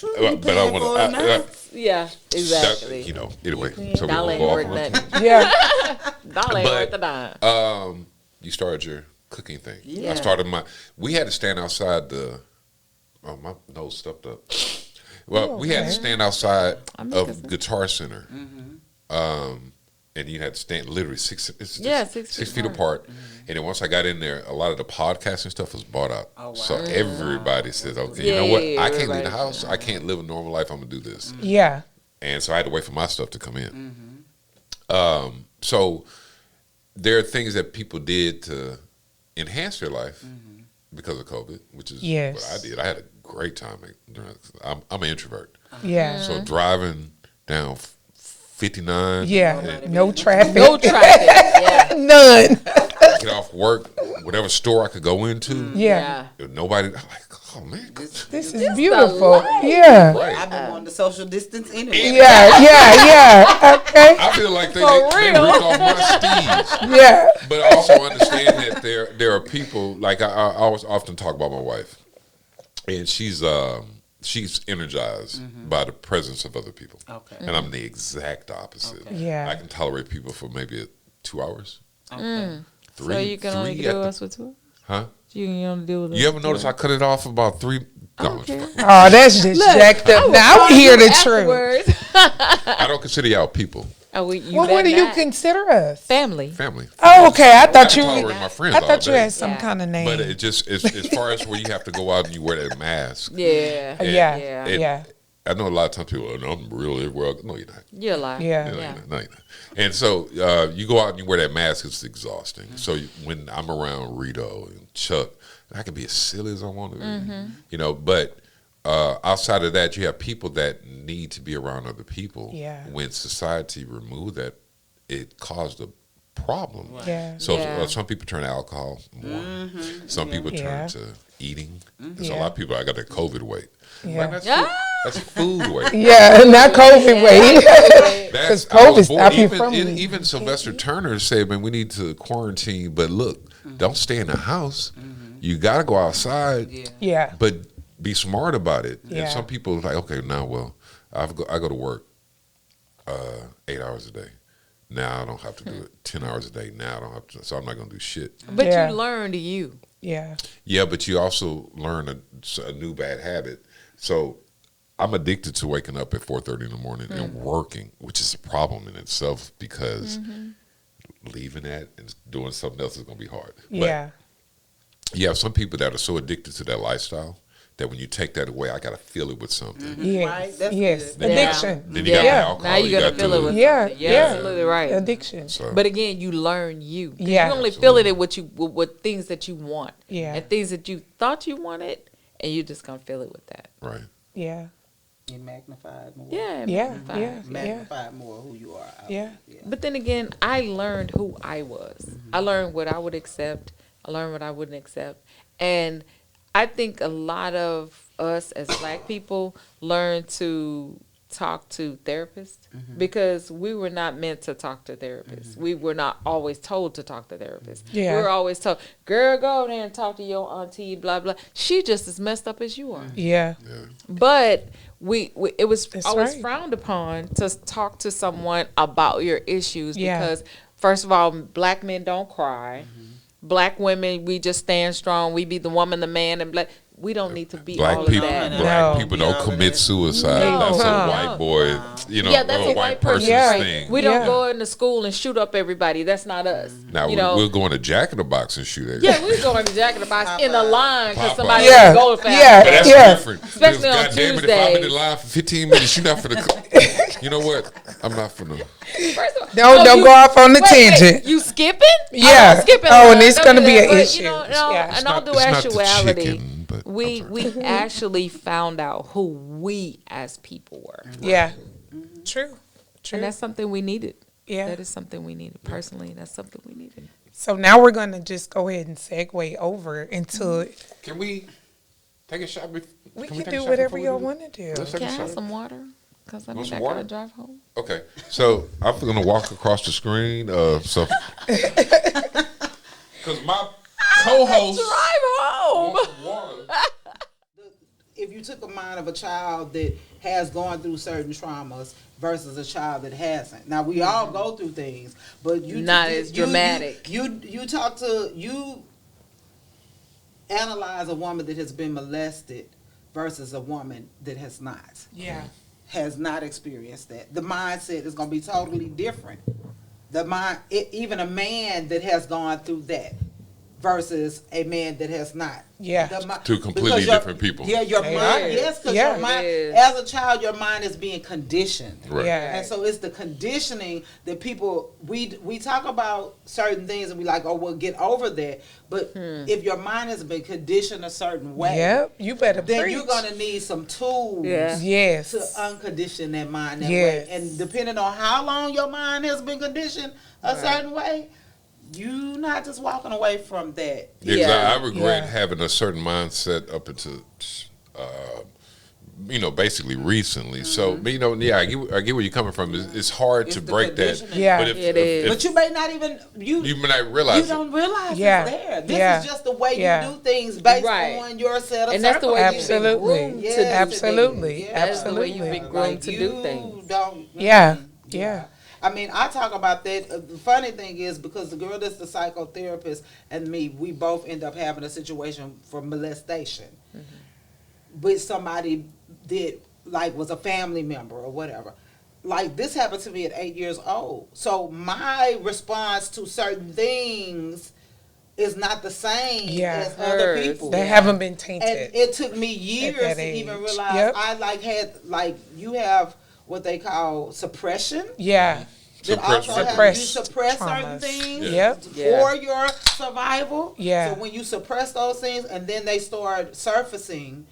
But I want to. Yeah, exactly. You know. Anyway, so we're Dollar gonna ain't go worth off. nothing. Yeah. Dollar ain't But- worth a dime. You started your cooking thing. Yeah. I started my. We had to stand outside the. Oh, my nose stuffed up. Well, we had to stand outside I'm of making Guitar Center. And you had to stand literally 6 6 feet apart. And then once I got in there, a lot of the podcasting stuff was bought out. Oh, wow. So everybody says, okay, you Yeah, know what? yeah, I can't leave the everybody house. I can't live a normal life. I'm going to do this. Yeah. And so I had to wait for my stuff to come in. So there are things that people did to enhance their life because of COVID, which is Yes. what I did. I had a great time. I'm an introvert. Yeah. So driving down 59, Yeah. No traffic. No traffic. Yeah. None. get off work, whatever store I could go into, Yeah. nobody, I'm like, oh man, This is beautiful. life. Yeah. right. I've been wanting the social distance anyway. Yeah. Yeah. Yeah. Okay. I feel like they For ripped real. off my steeds. Yeah. But I also understand that there are people, like I always often talk about my wife, and she's energized by the presence of other people. Okay. And I'm the exact opposite. Okay. Yeah. I can tolerate people for maybe 2 hours. Okay. So you can only three do at the- us with two? Huh? You can only do with us You ever with notice two? I cut it off about 3? No, Okay. Oh, that's just jacked up. Now I hear the truth. truth. I don't consider y'all people. Oh, you Well, what better do you not. consider us? Family. Family. Oh, okay. I thought can you. tolerate my friends I all thought you day. had some Yeah. kind of name. But it just as far as where you have to go out and you wear that mask. Yeah. Yeah. Yeah. Yeah. I know a lot of times people are, no, I'm really well. No, you're not. You're lying. Yeah. No, Yeah. you're not. No, you're not. And so you go out and you wear that mask, it's exhausting. So when I'm around Rito and Chuck, I can be as silly as I want to be. You know, but outside of that, you have people that need to be around other people. Yeah. When society removed that, it caused a problem. Yeah. So Yeah. some people turn to alcohol more. Some people Yeah. turn to eating. There's a Yeah. lot of people. I got that COVID weight. Yeah. Like, Ah! that's food weight. Yeah, not COVID weight. That's 'Cause I was COVID born- stopped you even, from even, me. even Sylvester Turner said, "Man, we need to quarantine, but look, don't stay in the house. You got to go outside, Yeah. Yeah. but be smart about it." Yeah. And some people are like, "Okay, now, well, I go to work 8 hours a day. Now I don't have to do it 10 hours a day. Now I don't have to. So I'm not going to do shit." But Yeah. you learned you. Yeah. Yeah, but you also learn a new bad habit. So I'm addicted to waking up at 4:30 in the morning and working, which is a problem in itself because leaving that and doing something else is going to be hard. Yeah. But you have some people that are so addicted to that lifestyle that when you take that away, I got to fill it with something. Yes. Right? That's Yes. good. Addiction. Then you got the alcohol. Now you gotta fill it with Yeah. something. You're Yeah. absolutely right. Addiction. So, But again, you learn you. Yeah. You only fill it with things that you want. Yeah. And things that you thought you wanted, and you just gonna fill it with that. right. Yeah. You magnified more. Yeah. Yeah. magnified. Yeah. Magnified more who you are. Yeah. But then again, I learned who I was. I learned what I would accept. I learned what I wouldn't accept. And I think a lot of us as Black people learn to talk to therapists because we were not meant to talk to therapists. We were not always told to talk to therapists. Yeah. We were always told, girl, go there and talk to your auntie, blah, blah. She just as messed up as you are. Yeah. But it was That's always right. frowned upon to talk to someone about your issues Yeah. because, first of all, Black men don't cry. Black women, we just stand strong. We be the woman, the man, and we don't need to be Black all people, of that. black No. people don't commit suicide. No. That's a No. white boy, Yeah, that's a white person. person's Yeah. thing. We don't Yeah. go into school and shoot up everybody. That's not us. Now we'll go in a Jack in the Box and shoot everybody. Yeah, we go in the Jack in the Box in a line because Popeye. somebody Yeah. was going fast. Yeah. But that's Yeah. different. Especially on God damn it, if Tuesday. I've been in line for 15 minutes, you're not finna. You know what? I'm not finna. First of all, Don't go off on the wait, tangent. you skipping? Yeah. I'm skipping. Oh, and line. it's Don't gonna do be that. an But, issue. You know, Yeah. and all It's due not the actuality, chicken, but we I'm sorry. actually found out who we as people were, Yeah. True. True. and that's something we needed. Yeah. That is something we needed personally. That's something we needed. So now we're gonna just go ahead and segue over into. Can we take a shot? We Can can take a do shot whatever before we y'all do want to do. Let's take Can a I have shot. some water? Because I Want need some I water? gotta drive home. Okay, so I'm gonna walk across the screen. So because my co-host Drive home. wants some water. If you took a mind of a child that has gone through certain traumas versus a child that hasn't. Now we all go through things, but you Not as dramatic. You analyze a woman that has been molested versus a woman that has not. Yeah. Has not experienced that. The mindset is going to be totally different. Even a man that has gone through that versus a man that has not. Yeah. Two completely because your- different people. Yeah, your They mind. are. Yes, because Yeah. your mind, It is. as a child, your mind is being conditioned. Right. Yeah. And so it's the conditioning that people we talk about certain things and we like, oh, we'll get over that. But if your mind has been conditioned a certain way, Yep. You better then preach. you're gonna need some tools Yeah. Yes. to uncondition that mind that Yes. way. And depending on how long your mind has been conditioned a certain way, you not just walking away from that. Exactly. Yeah. I regret Yeah. having a certain mindset up until, basically recently. So, yeah, I get where you're coming from. It's hard It's to the break that. conditioning. Yeah. But if, It if- is. if But you may not even you may not realize you it. don't realize Yeah. it's there. This Yeah. is just the way Yeah. you do things based Right. on your set of And that's the way you've been Absolutely. groomed Yes, to it is. Absolutely. Yeah. That's the way you've Absolutely. been groomed to do things. Don't. Yeah. Yeah. I mean, I talk about that. The funny thing is because the girl that's the psychotherapist and me, we both end up having a situation for molestation with somebody that was a family member or whatever. Like this happened to me at 8 years old. So my response to certain things is not the same Yeah. as other Hers. people. They haven't been And tainted. it took me years that to even age. realize Yep. you have what they call suppression. Yeah. That Suppress- also have, you Suppressed suppress certain traumas. things Yep. for your survival. Yeah. So when you suppress those things and then they start surfacing,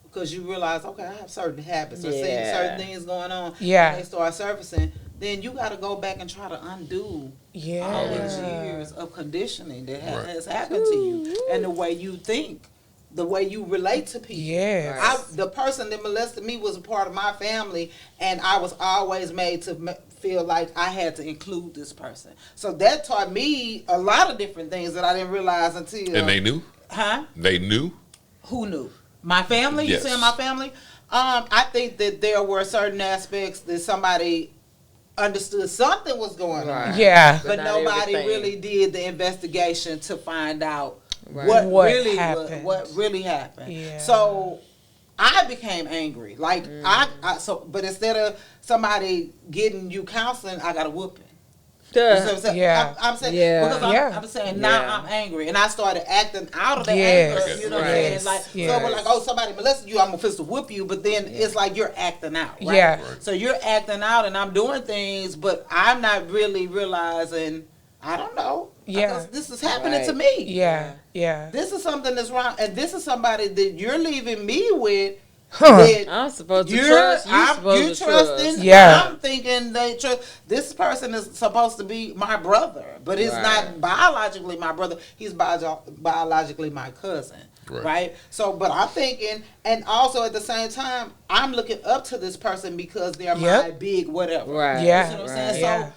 because you realize, okay, I have certain habits or certain things going on. Yeah. And they start surfacing, then you got to go back and try to undo all these Yeah. years of conditioning that Right. has happened to you and the way you think, the way you relate to people. Yes. The person that molested me was a part of my family, and I was always made to feel like I had to include this person. So that taught me a lot of different things that I didn't realize until. And they knew? Huh? They knew? Who knew? My family? Yes. You saying my family? I think that there were certain aspects that somebody understood something was going on. Right. Yeah. But not nobody everything. really did the investigation to find out Right. What really happened. what really happened. Yeah. So I became angry. Like but instead of somebody getting you counseling, I got a whooping. Yeah. I'm saying Yeah. because I'm saying now I'm angry and I started acting out of the anger. You know what I'm saying? Like so we're like, oh, somebody molested you, I'm gonna fist to whoop you, but then it's like you're acting out, right? Yeah. So you're acting out and I'm doing things, but I'm not really realizing. I don't know. Yeah. This is happening to me. Yeah. Yeah. This is something that's wrong, and this is somebody that you're leaving me with. I'm supposed to trust. You trusting. Yeah. I'm thinking they trust. This person is supposed to be my brother, but he's not biologically my brother. He's biologically my cousin. Right. So, but I'm thinking, and also at the same time, I'm looking up to this person because they're my big whatever. Right. Yeah. You know what I'm saying? So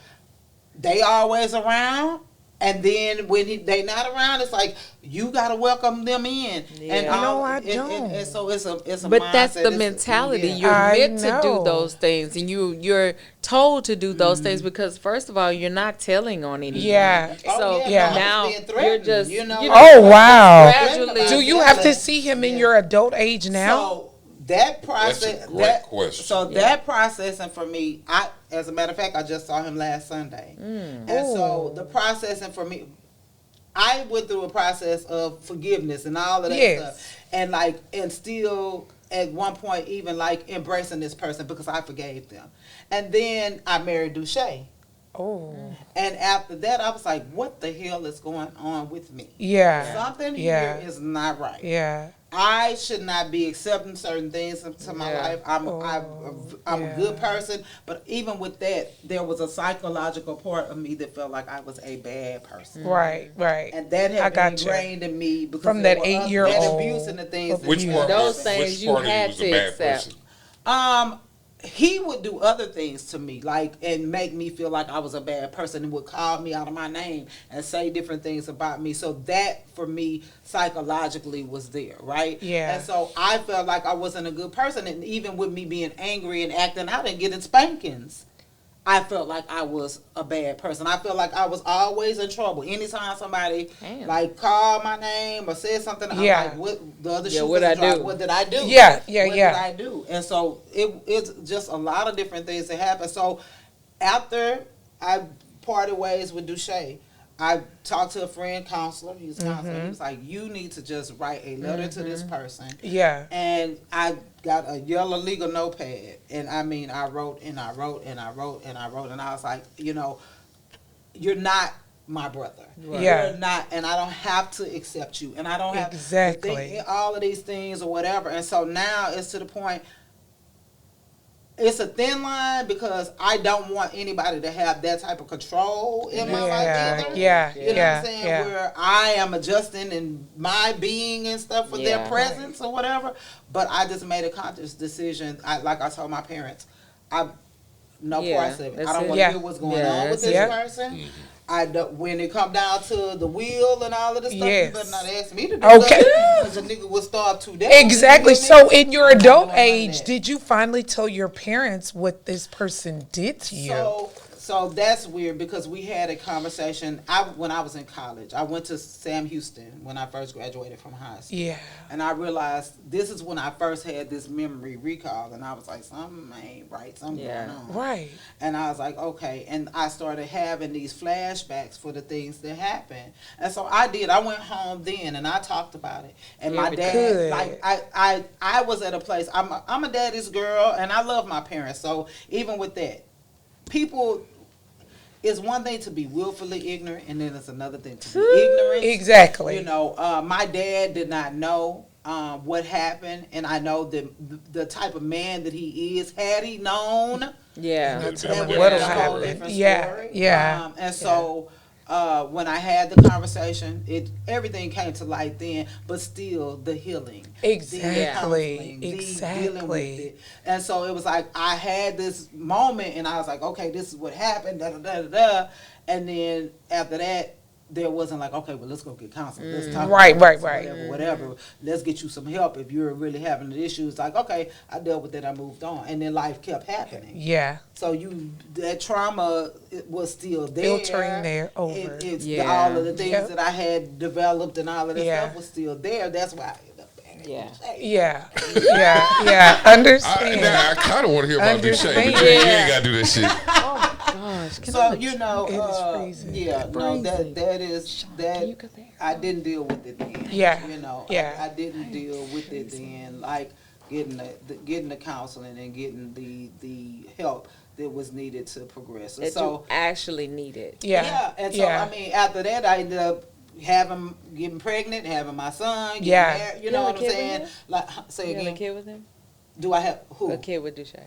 they always around. And then when they not around, it's like you gotta welcome them in. Yeah. And No, I don't. And so it's a. But mindset. that's the mentality. You're meant to do those things, and you're told to do those things because first of all, you're not telling on anyone. Yeah. So now you're just oh wow. Gradually, do you have to see him in your adult age now? So that process. That's a great question. So that processing for me, as a matter of fact, I just saw him last Sunday, and so the processing for me, I went through a process of forgiveness and all of that stuff, and still at one point even like embracing this person because I forgave them, and then I married Duche. Oh. And after that, I was like, "What the hell is going on with me? Yeah. Something here is not right. Yeah. I should not be accepting certain things into my life. I'm a good person, but even with that, there was a psychological part of me that felt like I was a bad person. Right, right. And that had been ingrained in me because from that 8-year-old. That abuse and the things. Those things you had to accept. He would do other things to me, and make me feel like I was a bad person, and would call me out of my name and say different things about me. So that, for me, psychologically was there, right? Yeah. And so I felt like I wasn't a good person, and even with me being angry and acting out and getting spankings, I felt like I was a bad person. I felt like I was always in trouble. Anytime somebody called my name or said something, I'm like, what the other shoe was dropped. What did I do? Yeah, yeah, what did I do? And so it's just a lot of different things that happen. So after I parted ways with Duche, I talked to a friend counselor. He's a counselor. He was like, you need to just write a letter to this person. Yeah. And I got a yellow legal notepad. And I mean, I wrote and I wrote and I wrote and I wrote. And I was like, you're not my brother. Right. Yeah. You're not, and I don't have to accept you. And I don't have to think all of these things or whatever. And so now it's to the point, it's a thin line because I don't want anybody to have that type of control in my life either. Yeah, you know what I'm saying? Where I am adjusting in my being and stuff for their presence or whatever. But I just made a conscious decision. Like I told my parents, no parts of it. I don't want to hear what's going on with this person. Mm-hmm. When it come down to the wheel and all of this stuff, you better not ask me to do that. Because a nigga will starve to death. Exactly. So in your adult age, did you finally tell your parents what this person did to you? So that's weird because we had a conversation. When I was in college, I went to Sam Houston when I first graduated from high school. Yeah. And I realized this is when I first had this memory recall, and I was like, something ain't right, something going on. Right. And I was like, okay. And I started having these flashbacks for the things that happened. And so I did. I went home then and I talked about it. And my dad, I was at a place. I'm a daddy's girl, and I love my parents. So even with that, it's one thing to be willfully ignorant, and then it's another thing to be ignorant. Exactly. My dad did not know what happened, and I know the type of man that he is. Had he known, what would happen? Yeah. And so when I had the conversation, everything came to light then, but still the healing, exactly. dealing with it. And so it was like I had this moment, and I was like, okay, this is what happened, da da da da da. And then after that, there wasn't like, okay, well, let's go get counseling. Let's talk about whatever. Let's get you some help if you're really having an issue. It's like, okay, I dealt with it, I moved on, and then life kept happening. Yeah. So that trauma was still there, filtering there over. All of the things that I had developed and all of that stuff was still there. That's why. Understand. I kind of want to hear about this shit, but you ain't got to do that shit. gosh. So you know, It is freezing. yeah, no, that is Sean, that. can you cut there? I didn't deal with it then. Yeah. You know, Yeah. I didn't deal with it then. Like getting the counseling and getting the help that was needed to progress. And That you actually needed. Yeah. and so Yeah. I mean, after that, I ended up getting pregnant, having my son. Getting Yeah. married, you You know have what a I'm kid with saying? him? Like, say You have a again. kid with him? Do I have who? A kid with Duche.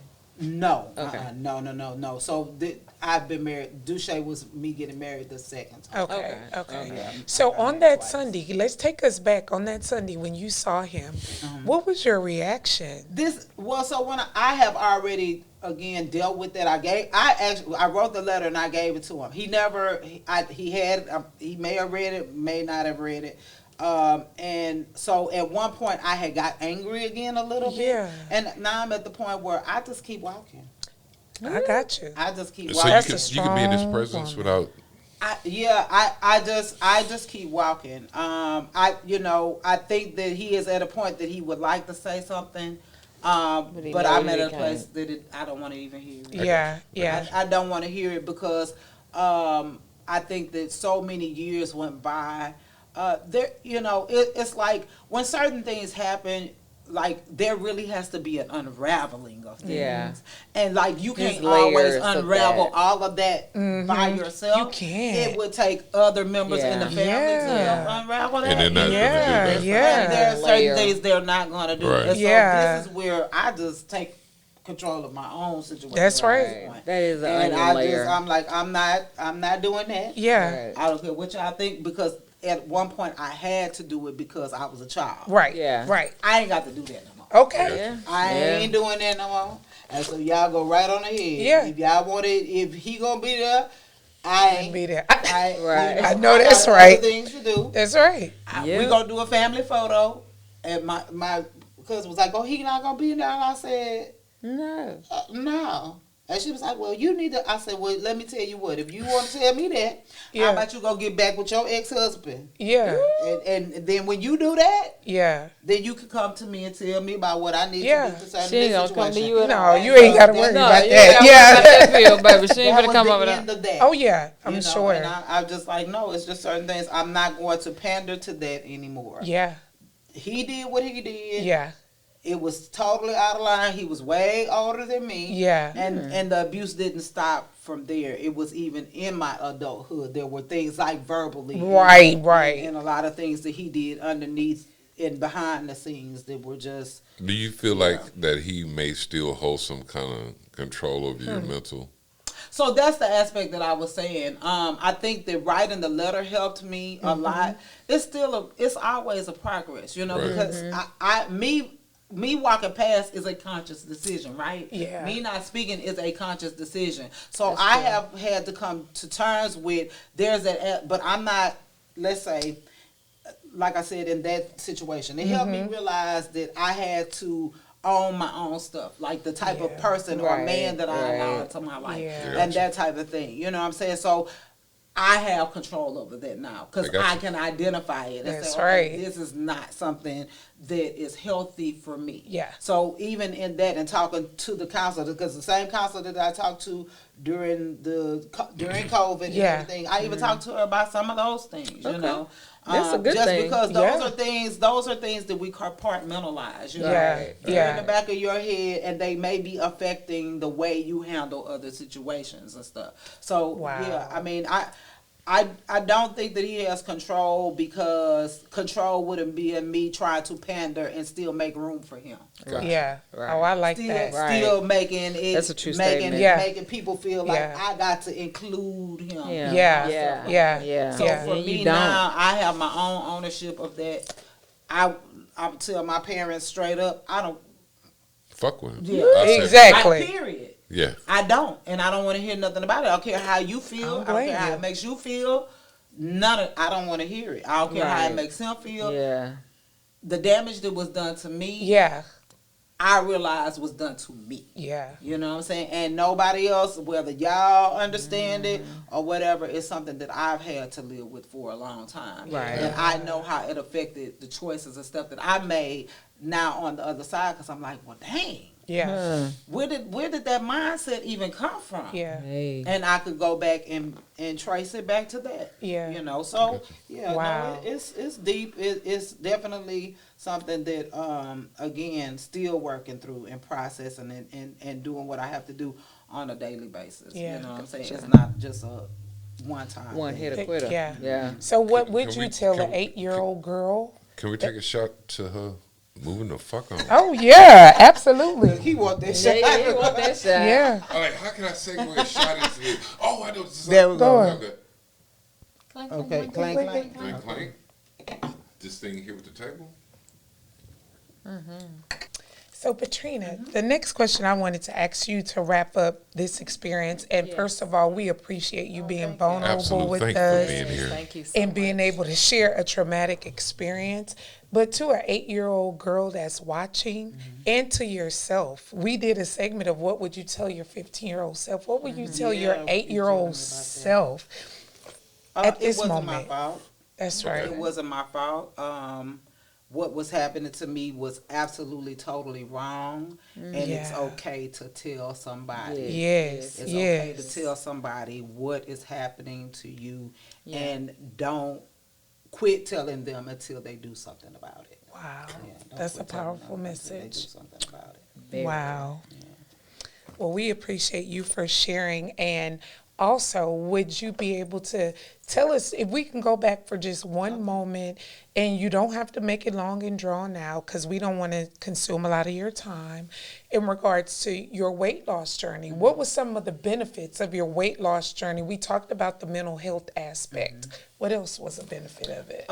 No. Okay. No. So I've been married. Duche was me getting married the second time. Okay. Okay. Okay. Yeah, So I got on married that twice. Sunday, let's take us back on that Sunday when you saw him. What was your reaction? So when I have already again dealt with that, I wrote the letter and I gave it to him. He may have read it, may not have read it. And so at one point I had got angry again a little bit. Yeah. And now I'm at the point where I just keep walking. I got you. I just keep So walking. you can be in his strong presence woman. without. I just keep walking. I think that he is at a point that he would like to say something. But I'm at a place that I don't want to even hear it. Yeah. I don't want to hear it because I think that so many years went by. It's like when certain things happen, like there really has to be an unraveling of things. Yeah. And like you There's can't always layers of unravel that. all of that by yourself. You can't. It would take other members in the family to Yeah. help unravel that. And they're not Yeah, gonna do that. yeah. And there are certain Layer. things they're not going to do. Right. And so Yeah. this is where I just take control of my own situation. That's at right. this point. That is an And onion layer. I'm like, I'm not doing that. Yeah. Right. I don't care what y'all think, because at one point I had to do it because I was a child. Right. Yeah. Right. I ain't got to do that no more. Okay. Yeah. I ain't doing that no more. And so y'all go right on ahead. Yeah. If y'all want it, if he gonna be there, I ain't. Be there. Right. I know that's got right. other things to do. That's right. Yeah. We gonna do a family photo, and my cousin was like, "Oh, he not gonna be there." And I said, No. "No." And she was like, "Well, you need to." I said, "Well, let me tell you what. If you want to tell me that, Yeah. how about you go get back with your ex-husband? Yeah. And then when you do that, Yeah. then you can come to me and tell me about what I need Yeah. to do to certain She ain't gonna situation." come to you at No, all. you ain't got to worry No, about you that. got Yeah. that feel, baby. She ain't That gonna was come the over end there. of that. Oh yeah. I'm You know, sure. And I'm just like, no, it's just certain things. I'm not going to pander to that anymore. Yeah. He did what he did. Yeah. It was totally out of line. He was way older than me. Yeah. And the abuse didn't stop from there. It was even in my adulthood. There were things like verbally. Right. And, Right. and a lot of things that he did underneath and behind the scenes that were just. Do you feel like that he may still hold some kind of control over your mental? So that's the aspect that I was saying. I think that writing the letter helped me a lot. It's still it's always a progress, you know, Right. because me walking past is a conscious decision, right? Yeah. Me not speaking is a conscious decision. So I have had to come to terms with there's that, but I'm not. Let's say, like I said, in that situation, it helped me realize that I had to own my own stuff, like the type of person or Right, man that I allow right. into my life, Yeah. and that type of thing. You know what I'm saying? So I have control over that now because I got I you. can identify it and That's say, right. okay, this is not something that is healthy for me. Yeah. So even in that, and talking to the counselor, because the same counselor that I talked to during COVID and Yeah. everything, I even talked to her about some of those things. You know. That's a good just thing. because Yeah. those are things that we compartmentalize. You know, Yeah. they're in the back of your head, and they may be affecting the way you handle other situations and stuff. So Wow. yeah, I mean, I don't think that he has control, because control wouldn't be in me trying to pander and still make room for him. Right. Yeah. Right. Oh, I like Still, that. Right. still making it. That's a true making, statement. Yeah. making people feel like Yeah. I got to include him. Yeah. Yeah. Yeah. Yeah. Yeah. So Yeah. for And you me don't. now, I have my own ownership of that. I tell my parents straight up, I don't. Fuck with him. Yeah. I said- Exactly. Period. Yeah. I don't, and I don't want to hear nothing about it. I don't care how you feel. I don't I don't blame care how you. it makes you feel. I don't want to hear it. I don't care how Right. it makes him feel. Yeah. The damage that was done to me, Yeah. I realized was done to me. Yeah. You know what I'm saying? And nobody else, whether y'all understand it or whatever, is something that I've had to live with for a long time. Right. And I know how it affected the choices and stuff that I made now on the other side, because I'm like, well, dang. Yeah. Where did that mindset even come from? Yeah. Hey. And I could go back and trace it back to that. Yeah. You know, so yeah, Wow. no, it's deep. It's definitely something that again still working through and processing and doing what I have to do on a daily basis. Yeah. You know what I'm saying? It's not just a one time One thing. hit a quitter. Yeah. Yeah. So what Can would we- you tell can an we- 8-year-old girl? Can we take a shot to her moving the fuck on? Oh yeah, absolutely. He want that Yeah, shit. yeah, you want that shot. Yeah. All right, how can I segue a shot into this? Oh, I know. There we go. Okay. Okay, clank, clank. Clank, clank. This thing here with the table. So, Patrina, the next question I wanted to ask you to wrap up this experience, and first of all, we appreciate you being vulnerable Absolutely. with Thank you for us being here. Thank you so and being much. able to share a traumatic experience. But to an 8-year-old girl that's watching, and to yourself, we did a segment of what would you tell your 15-year-old self? What would you tell your Yeah, you 8-year-old told me about that. self at this it wasn't moment? my fault. That's right. It wasn't my fault. What was happening to me was absolutely, totally wrong, and it's Yeah. okay to tell somebody. Yes, It's okay to yes. tell somebody what is happening to you, Yeah. and don't quit telling them until they do something about it. Wow, Yeah, don't that's a quit telling powerful them until they do message. something about it. Very Wow. Well, we appreciate you for sharing. And also, would you be able to tell us if we can go back for just one moment, and you don't have to make it long and drawn out because we don't want to consume a lot of your time, in regards to your weight loss journey? What was some of the benefits of your weight loss journey? We talked about the mental health aspect. What else was a benefit of it?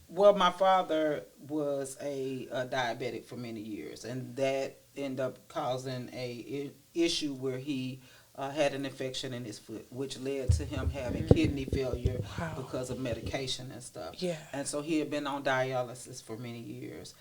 Well, my father was a diabetic for many years, and that ended up causing a issue where he had an infection in his foot, which led to him having kidney failure Wow. because of medication and stuff. Yeah. And so he had been on dialysis for many years.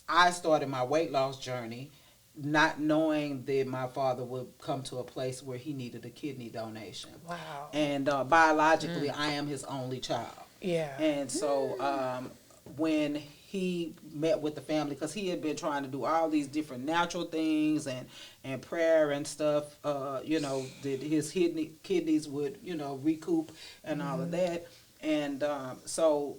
I started my weight loss journey not knowing that my father would come to a place where he needed a kidney donation. Wow. And biologically, I am his only child. Yeah. And so when he met with the family, because he had been trying to do all these different natural things and prayer and stuff, that his kidneys would, recoup and all of that. And so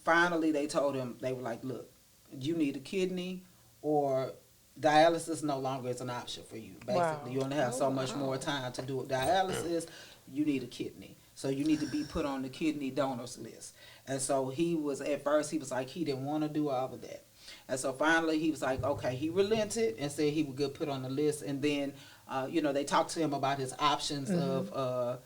finally they told him, they were like, look, you need a kidney or dialysis no longer is an option for you. Basically, Wow. you only have so much more time to do dialysis. You need a kidney. So you need to be put on the kidney donors list. And so at first he was like, he didn't want to do all of that. And so finally he was like, okay, he relented and said he would get put on the list. And then, they talked to him about his options of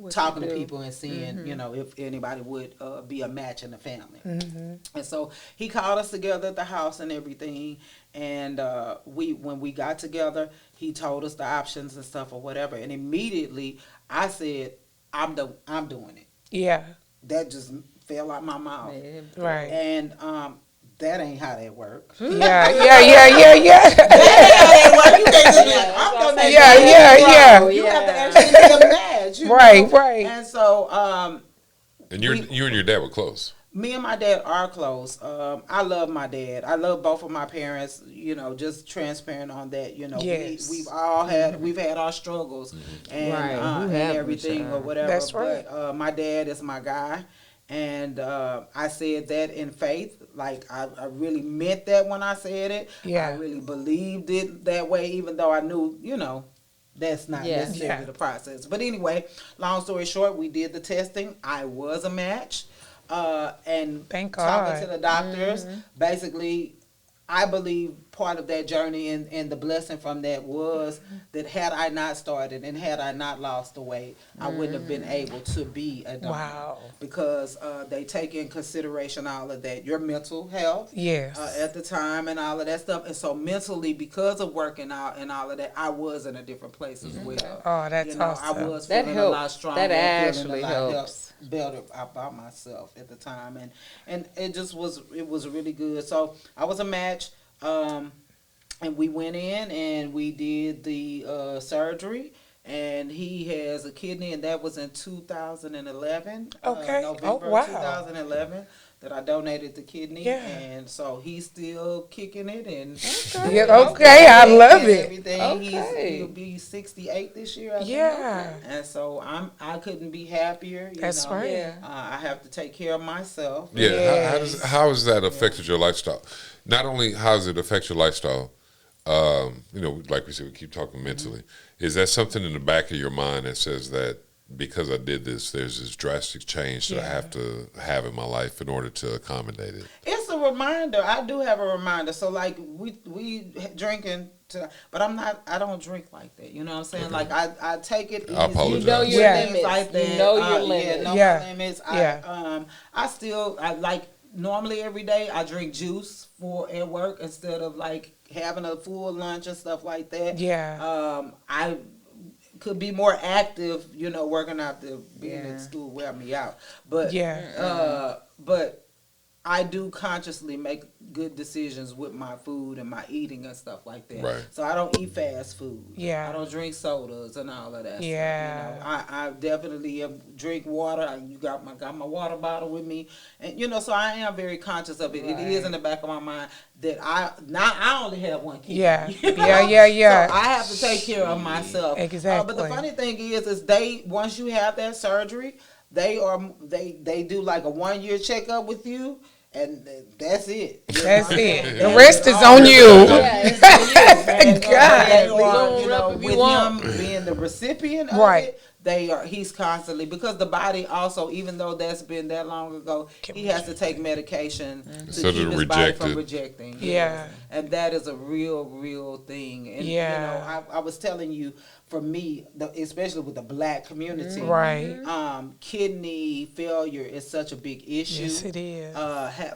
talking to people and seeing, if anybody would be a match in the family. And so he called us together at the house and everything. And when we got together, he told us the options and stuff or whatever. And immediately I said, I'm doing it. Yeah. That just fell out my mouth. Right. And that ain't how that works. Yeah. You can't just be like, I'm donating. Yeah. You have to actually be a match. Right. And so And you and your dad were close. me and my dad are close. I love my dad. I love both of my parents. Just transparent on that. Yes. We've had our struggles and, Right. Who and haven't, everything or child? whatever. That's right. But my dad is my guy, and I said that in faith. Like I really meant that when I said it. Yeah. I really believed it that way, even though I knew, that's not necessarily the process. But anyway, long story short, we did the testing. I was a match. And Thank talking God. to the doctors, basically, I believe part of that journey and the blessing from that was that had I not started and had I not lost the weight, I wouldn't have been able to be a donor. Wow. Because they take in consideration all of that, your mental health Yes. at the time and all of that stuff. And so mentally, because of working out and all of that, I was in a different place as well. Oh, that's I awesome. was That feeling a lot helps. stronger. That feeling actually a lot helps. better about myself at the time, and it just was really good. So I was a match, and we went in and we did the surgery, and he has a kidney, and that was in 2011. Okay. November Oh, wow. 2011. that I donated the kidney, Yeah. and so he's still kicking it. And Okay, I love it. Everything. Okay. He'll be 68 this year. I think. Yeah. And so I couldn't be happier. That's right. Yeah. I have to take care of myself. Yeah. Yes. How has that affected your lifestyle? Not only how does it affect your lifestyle, like we said, we keep talking mentally. Is that something in the back of your mind that says that because I did this, there's this drastic change that I have to have in my life in order to accommodate it? It's a reminder. I do have a reminder. So like we drinking, but I don't drink like that. You know what I'm saying? Okay. Like I take it easy. I apologize. You know your Yeah. limits. Like that. You know your limits. Yeah, know Yeah. my limits. Yeah. I like normally every day I drink juice at work instead of like having a full lunch and stuff like that. Yeah. I could be more active, working out being Yeah. at school wear me out. But Yeah. but I do consciously make good decisions with my food and my eating and stuff like that. Right. So I don't eat fast food. Yeah. I don't drink sodas and all of that Yeah. stuff. I definitely drink water. Got my water bottle with me. And so I am very conscious of it. Right. It is in the back of my mind that I only have one kid. Yeah. you know? Yeah. So I have to take care of myself. Exactly. But the funny thing is once you have that surgery, they do like a 1-year checkup with you, and that's it. That's it. The rest is on you. Yeah, it's on you. God. With him being the recipient of Right. it, he's constantly, because the body also, even though that's been that long ago, he has to take medication to So keep to his body reject from it. rejecting. Yeah. And that is a real thing. And Yeah. I was telling you, for me, especially with the black community, Right. kidney failure is such a big issue. Yes, it is.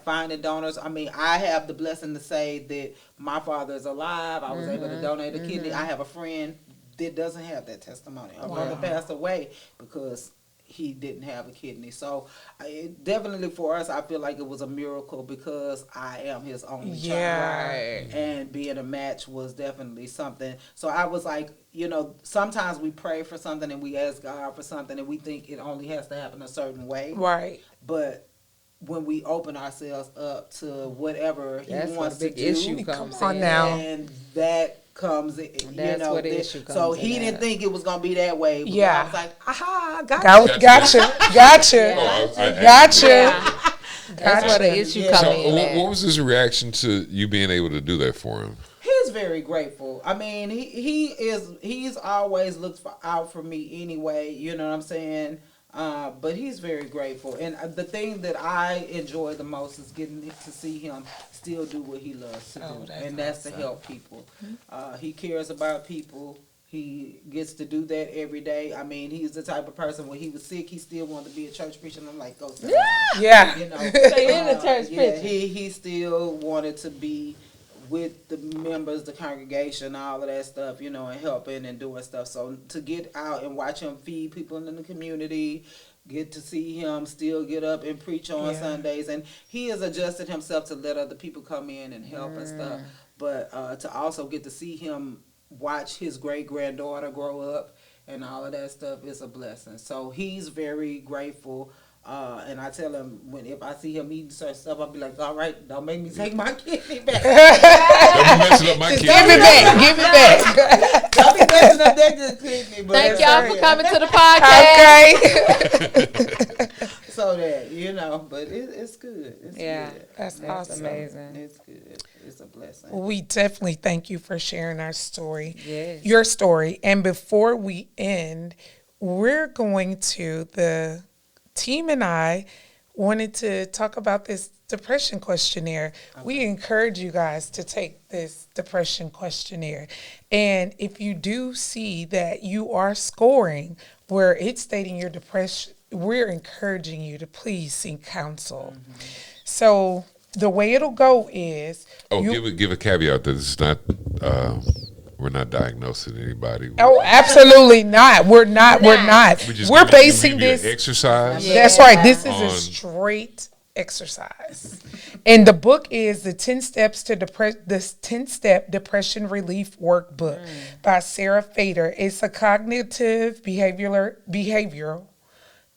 Finding donors. I mean, I have the blessing to say that my father is alive. I was able to donate a kidney. I have a friend that doesn't have that testimony. A brother passed away because he didn't have a kidney. So definitely for us, I feel like it was a miracle because I am his only child. Right. And being a match was definitely something. So I was like, sometimes we pray for something and we ask God for something and we think it only has to happen a certain way. Right. But when we open ourselves up to whatever That's he where wants the to big do, issue comes Come on in. now. and that comes in, That's where the issue comes so in he didn't at. think it was gonna be that way. But Yeah. I was like, aha, gotcha. Gotcha. I- Gotcha. Yeah. That's where the Gotcha. issue Yeah. comes So, in. at. what was his reaction to you being able to do that for him? He's very grateful. I mean, he's always looked out for me anyway. You know what I'm saying? But he's very grateful. And the thing that I enjoy the most is getting to see him still do what he loves to do, and that's to help people. He cares about people. He gets to do that every day. I mean, he's the type of person, when he was sick, he still wanted to be a church preacher. And I'm like, go sit down. Yeah. Stay in the church Yeah, picture. he still wanted to be with the members, the congregation, all of that stuff, and helping and doing stuff. So to get out and watch him feed people in the community, get to see him still get up and preach on Sundays. And he has adjusted himself to let other people come in and help and stuff. But to also get to see him watch his great-granddaughter grow up and all of that stuff is a blessing. So he's very grateful. And I tell him, if I see him eating certain stuff, I'll be like, all right, don't make me take my kidney back. Don't be messing up my kid. Give it back. Give it back. Don't be messing up that good kidney. But Thank it's y'all okay. for coming to the podcast. Okay. So that, but it's good. It's Yeah. good. That's awesome. Amazing. It's good. It's a blessing. We definitely thank you for sharing our story, Yes. your story. And before we end, the team and I wanted to talk about this depression questionnaire. Okay. We encourage you guys to take this depression questionnaire. And if you do see that you are scoring where it's stating your depression, we're encouraging you to please seek counsel. Mm-hmm. So the way it'll go is... give a caveat that it's not... we're not diagnosing anybody. Oh, absolutely not. We're not. We're basing this exercise. Yeah. That's right. This is a straight exercise. And the book is the 10 steps to this 10-step depression relief workbook by Sarah Fader. It's a cognitive behavioral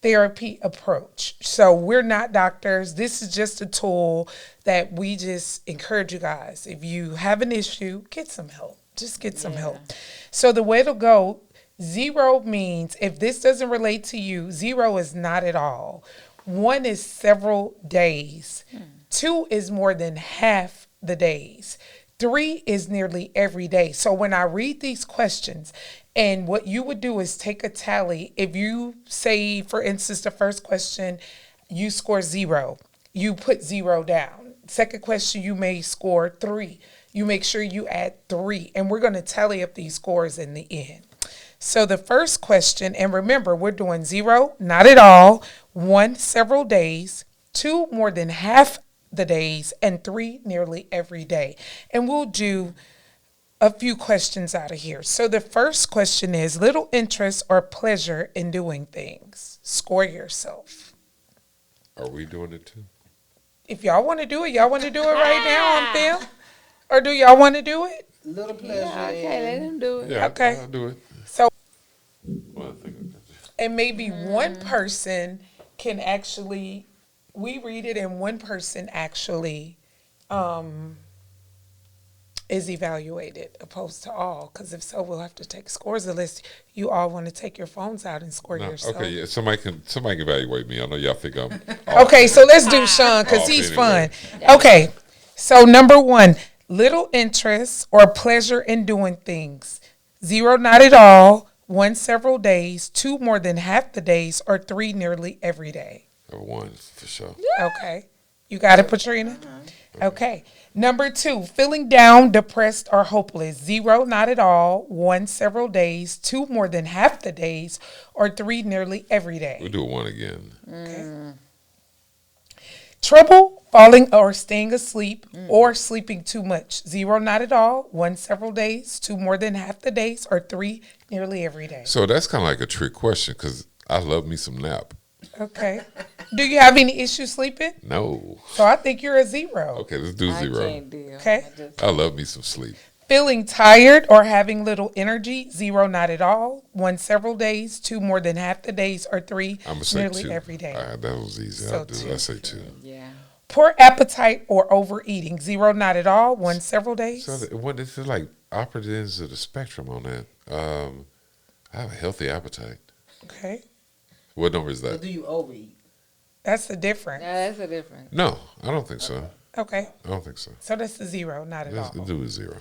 therapy approach. So we're not doctors. This is just a tool that we just encourage you guys. If you have an issue, get some help. Just get some help. So the way to go, 0 means if this doesn't relate to you, 0 is not at all. 1 is several days. 2 is more than half the days. 3 is nearly every day. So when I read these questions, and what you would do is take a tally. If you say, for instance, the first question, you score 0, you put 0 down. Second question, you may score 3. You make sure you add 3. And we're going to tally up these scores in the end. So the first question, and remember, we're doing 0, not at all, 1, several days, 2, more than half the days, and 3, nearly every day. And we'll do a few questions out of here. So the first question is little interest or pleasure in doing things. Score yourself. Are we doing it too? If y'all want to do it, y'all want to do it right now on film? Or do y'all want to do it? Little pleasure. Yeah, okay, let him do it. Yeah, Okay. I'll do it. So, Well, I think I got this. and maybe one person can actually, we read it and one person actually is evaluated opposed to all. Because if so, we'll have to take scores unless you all want to take your phones out and score No, yourself. okay, yeah, somebody can evaluate me. I know y'all think I'm Okay, so let's do Sean because Off he's anyway. fun. Okay, so number 1, little interest or pleasure in doing things. 0, not at all. 1, several days. 2, more than half the days. Or 3, nearly every day. 1 for sure. Okay, you got it, Patrina? Okay. Number 2, feeling down, depressed, or hopeless. 0, not at all. 1, several days. 2, more than half the days. Or 3, nearly every day. We'll do 1 again. Okay. Trouble falling or staying asleep or sleeping too much. 0, not at all. 1, several days. 2, more than half the days. Or 3, nearly every day. So that's kind of like a trick question because I love me some nap. Okay. Do you have any issues sleeping? No. So I think you're a 0. Okay, let's do 0. Can't deal. Okay. I love me some sleep. Feeling tired or having little energy. 0, not at all. 1, several days. 2, more than half the days. Or 3, I'm going to say nearly 2. every day. All right, that was easy. So I'll do it. 2. I say 2. Yeah. Poor appetite or overeating. 0, not at all. 1, several days. So what this is like opposite ends of the spectrum on that. I have a healthy appetite. Okay. What number is Or that? do you overeat? That's the difference. Yeah, that's a difference. No, I don't think so. Okay. I don't think so. So that's the 0, not at Let's all. do a 0.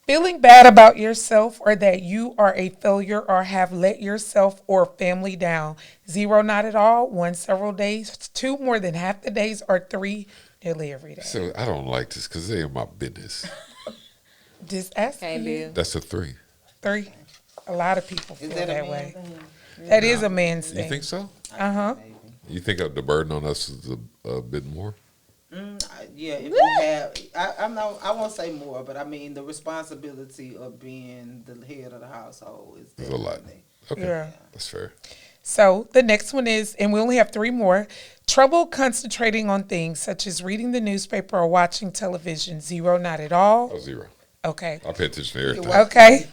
Feeling bad about yourself or that you are a failure or have let yourself or family down. 0, not at all. 1, several days. 2, more than half the days. Or 3, nearly every day. So I don't like this because they ain't my business. Just ask Can't me. deal. That's a 3. 3. A lot of people feel Is that that a way. man thing? That is a man's You thing. think so? Uh-huh. Maybe. You think the burden on us is a bit more? Yeah, if you have, I'm not, I won't say more, but I mean the responsibility of being the head of the household is It's a lot. definitely- Okay, Yeah. that's fair. So the next one is, and we only have 3 more, trouble concentrating on things such as reading the newspaper or watching television. 0, not at all. Oh, 0. Okay. I pay attention to everything. Okay.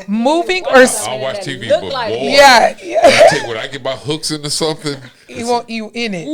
Moving or I don't watch TV, Look but like boy, yeah, I tell you, when I get my hooks into something, you want you in it.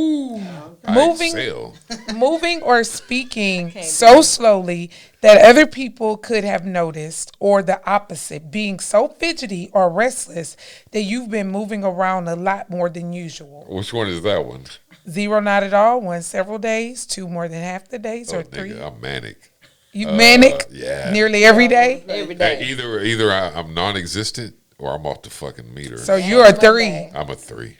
I Moving- excel. Moving or speaking so slowly that other people could have noticed, or the opposite, being so fidgety or restless that you've been moving around a lot more than usual. Which one is that one? 0, not at all. 1, several days. 2, more than half the days. Oh, Or 3, nigga, I'm manic. you manic Yeah. nearly every day. Every Hey, day. either I'm non-existent or I'm off the fucking meter. So you're a 3. I'm a 3.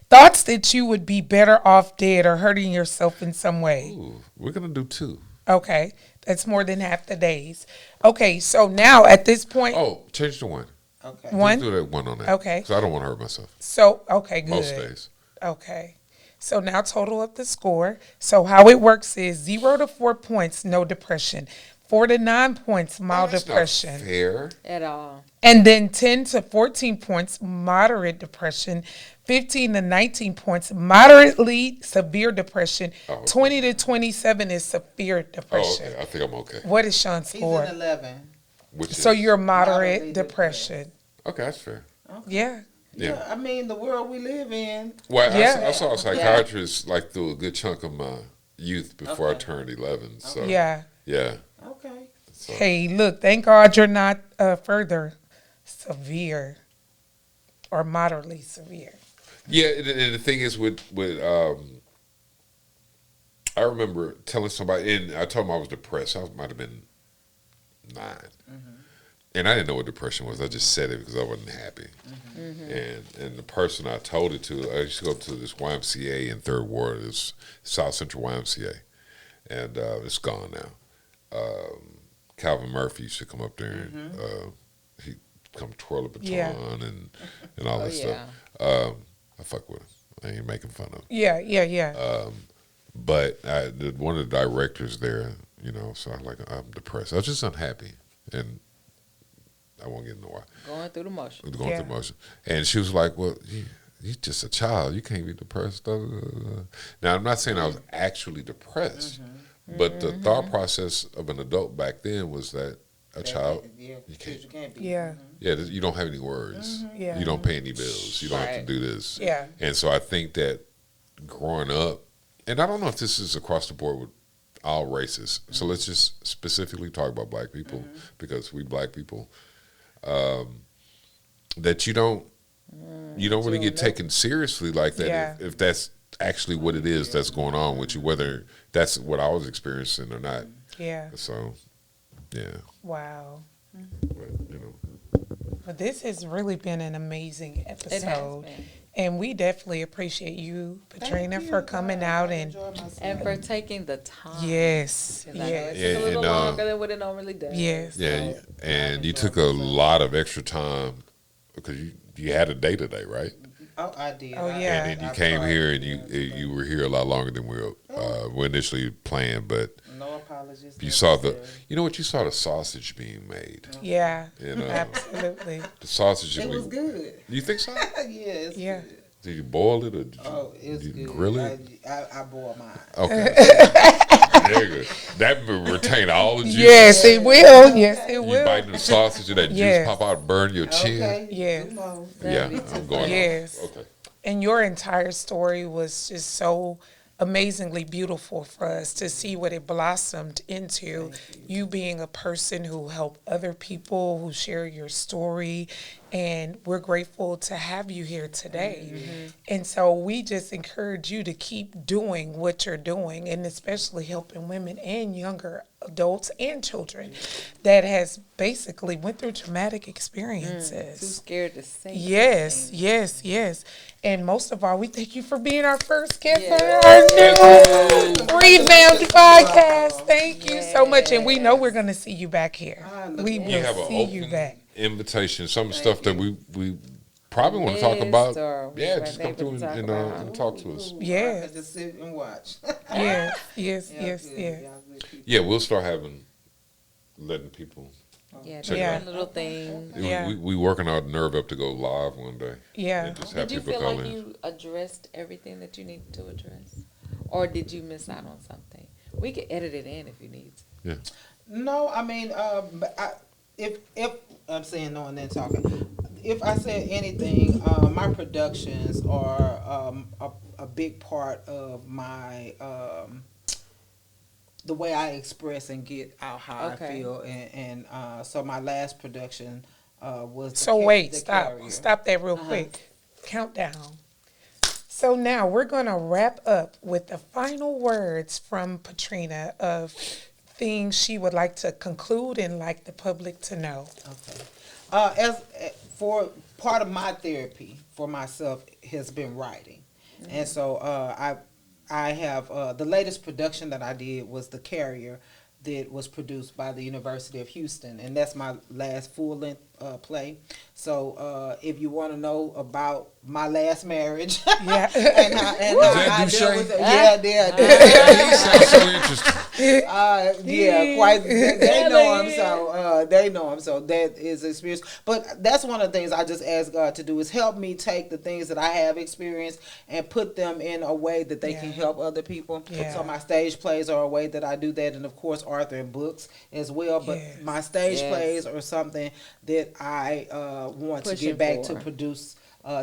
Thoughts that you would be better off dead or hurting yourself in some way. Ooh, we're gonna do 2. Okay, that's more than half the days. Okay, so now at this point, Oh, change to 1. Okay. one. Just do that 1 on that. Okay. So I don't want to hurt myself. So okay, good. Most days. Okay. So now total up the score. So how it works is 0 to 4 points, no depression. 4 to 9 points, mild That's not depression. fair. At all. And then 10 to 14 points, moderate depression. 15 to 19 points, moderately severe depression. Oh, okay. 20 to 27 is severe Oh, depression. okay. I think I'm okay. What is Sean's He's score? an 11. Which So is- you're moderate Moderately depression. okay. That's fair. Yeah. Yeah, I mean, the world we live in. Well, Yeah. I saw a psychiatrist like through a good chunk of my youth before I turned 11. So Yeah. yeah. Okay. So, Hey, look, thank God you're not further severe or moderately severe. yeah, and the thing is with I remember telling somebody, and I told them I was depressed. I might have been 9. And I didn't know what depression was. I just said it because I wasn't happy. And the person I told it to, I used to go to this YMCA in Third Ward, this South Central YMCA, and it's gone now. Calvin Murphy used to come up there, and he come twirl a baton and all that stuff. I fuck with him. I ain't making fun of him. Yeah. But one of the directors there, so I'm depressed. I was just unhappy, and I won't get into why. Going through the motion. Through the motion. And she was like, well, you're just a child. You can't be depressed. Now, I'm not saying I was actually depressed, but the thought process of an adult back then was that a child, you can't be. Yeah. Yeah, you don't have any words. Yeah. You don't pay any bills. You don't have to do this. Yeah. And so I think that growing up, and I don't know if this is across the board with all races, so let's just specifically talk about black people because we black people, that you don't really get taken seriously like that if that's actually what it is that's going on with you, whether that's what I was experiencing or not. Yeah. So, yeah. Wow. But, Well, this has really been an amazing episode. It has been. And we definitely appreciate you, Patrina, for coming out and for taking the time. yes. It's a little longer than what it normally does. Yes. Yeah, and you took a lot of extra time because you had a day today, right? Oh, I did. Oh, yeah. And then you came here and you were here a lot longer than we initially planned, but no apologies. you saw you saw the sausage being made. Yeah. And, Absolutely. the sausage. It was good. You think so? Yes. Yeah. Did you boil it or did It's you good. grill it? I boiled mine. Okay. There you go. That will retain all the juice. Yes, it will. Yes, it You will. bite the sausage and that Yes. juice pop out and burn your chin. Okay. Yes. Come on. Yeah, I'm going Yes. off. Okay. And your entire story was just so amazingly beautiful for us to see what it blossomed into. You being a person who helped other people, who share your story, and we're grateful to have you here today. And so we just encourage you to keep doing what you're doing, and especially helping women and younger adults and children that has basically went through traumatic experiences. Too scared to say. Yes. And most of all, we thank you for being our first guest on our new revamped podcast. Thank you so much. And we know we're going to see you back here. We You have will an see you open back. invitation. Some stuff that we probably want to talk about. Or Yeah, might just be come able through to talk and about. talk to us. Yes. I can just sit and watch. Yes. Yeah, we'll start letting people. Yeah, Check it out. different little things. Yeah. We working our nerve up to go live one day. Yeah. And just have Did you people feel call like in. you addressed everything that you needed to address? Or did you miss out on something? We can edit it in if you need to. Yeah. No, I mean, but if I'm saying no and then talking, if I said anything, my productions are a big part of my the way I express and get out how I feel, and so my last production was. So wait, stop that real quick. Countdown. So now we're going to wrap up with the final words from Patrina of things she would like to conclude and like the public to know. Okay. As for part of my therapy for myself has been writing, and so I have the latest production that I did was The Carrier, that was produced by the University of Houston, and that's my last full-length play. So if you want to know about my last marriage, Yeah. and how I dealt with it, He sounds so interesting. quite. They know him, so they know him. So that is experience. But that's one of the things I just ask God to do is help me take the things that I have experienced and put them in a way that they can help other people. Yeah. So my stage plays are a way that I do that, and of course author and books as well. But my stage plays are something that I want to get back to produce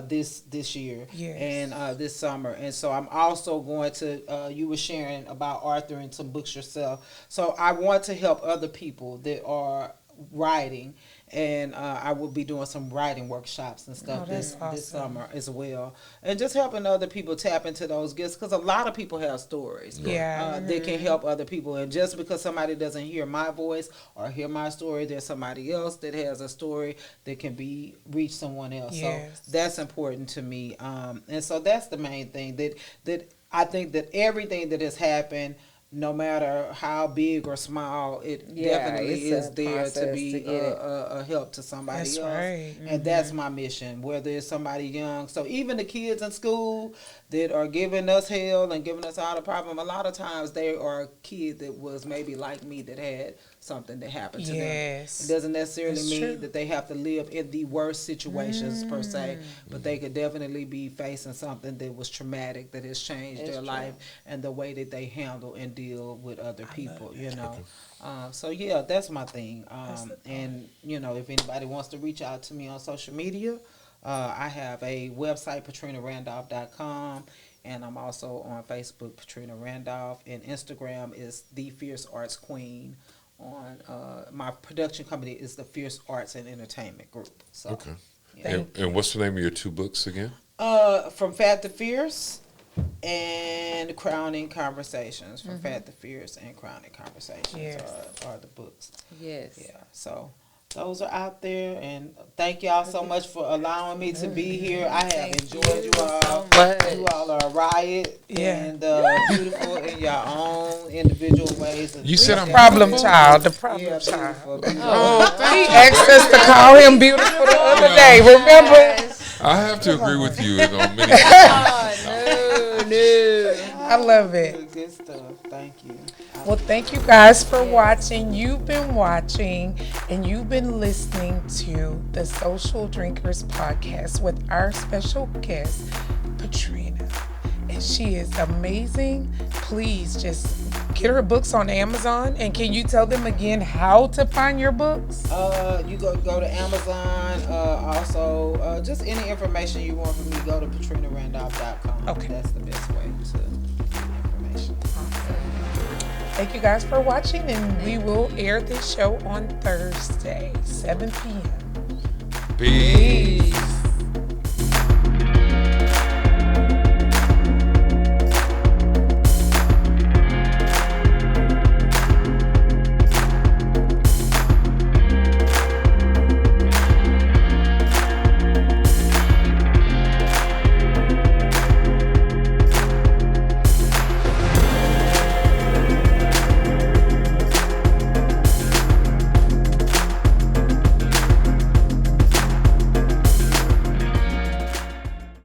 this year Yes. and this summer. And so I'm also going to, you were sharing about authoring some books yourself. So I want to help other people that are writing. And I will be doing some writing workshops and stuff this summer as well. And just helping other people tap into those gifts, because a lot of people have stories that can help other people. And just because somebody doesn't hear my voice or hear my story, there's somebody else that has a story that can reach someone else. Yes. So that's important to me. And so that's the main thing, that I think that everything that has happened, no matter how big or small, it definitely is there to be a help to somebody else. Right. And that's my mission, whether it's somebody young. So even the kids in school that are giving us hell and giving us all the problem, a lot of times they are kids that was maybe like me, that had something that happened to them. It doesn't necessarily mean that they have to live in the worst situations per se, but they could definitely be facing something that was traumatic, that has changed their life and the way that they handle and deal with other people, you know. So yeah, that's my thing. And you know, if anybody wants to reach out to me on social media, I have a website, PatrinaRandolph.com, and I'm also on Facebook, Patrina Randolph, and Instagram is The Fierce Arts Queen. On my production company is the Fierce Arts and Entertainment Group. So, okay. Yeah. And what's the name of your 2 books again? From Fat to Fierce and Crowning Conversations. From Fat to Fierce and Crowning Conversations are the books. Yes. Yeah. So those are out there, and thank y'all so much for allowing me to be here. I have enjoyed you all. You all are a riot and beautiful in your own individual ways. You said I'm problem beautiful? child, the problem child. Beautiful. He asked us to call him beautiful the other day. Remember? I have to agree with you on many. I love it. Good stuff. Thank you. Well, thank you guys for watching. You've been watching and you've been listening to the Social Drinkers podcast with our special guest, Patrina. And she is amazing. Please just get her books on Amazon. And can you tell them again how to find your books? You go to Amazon. Also, just any information you want from me, go to PatrinaRandolph.com. Okay. That's the best way to get information. Thank you guys for watching, and we will air this show on Thursday, 7 p.m. Peace.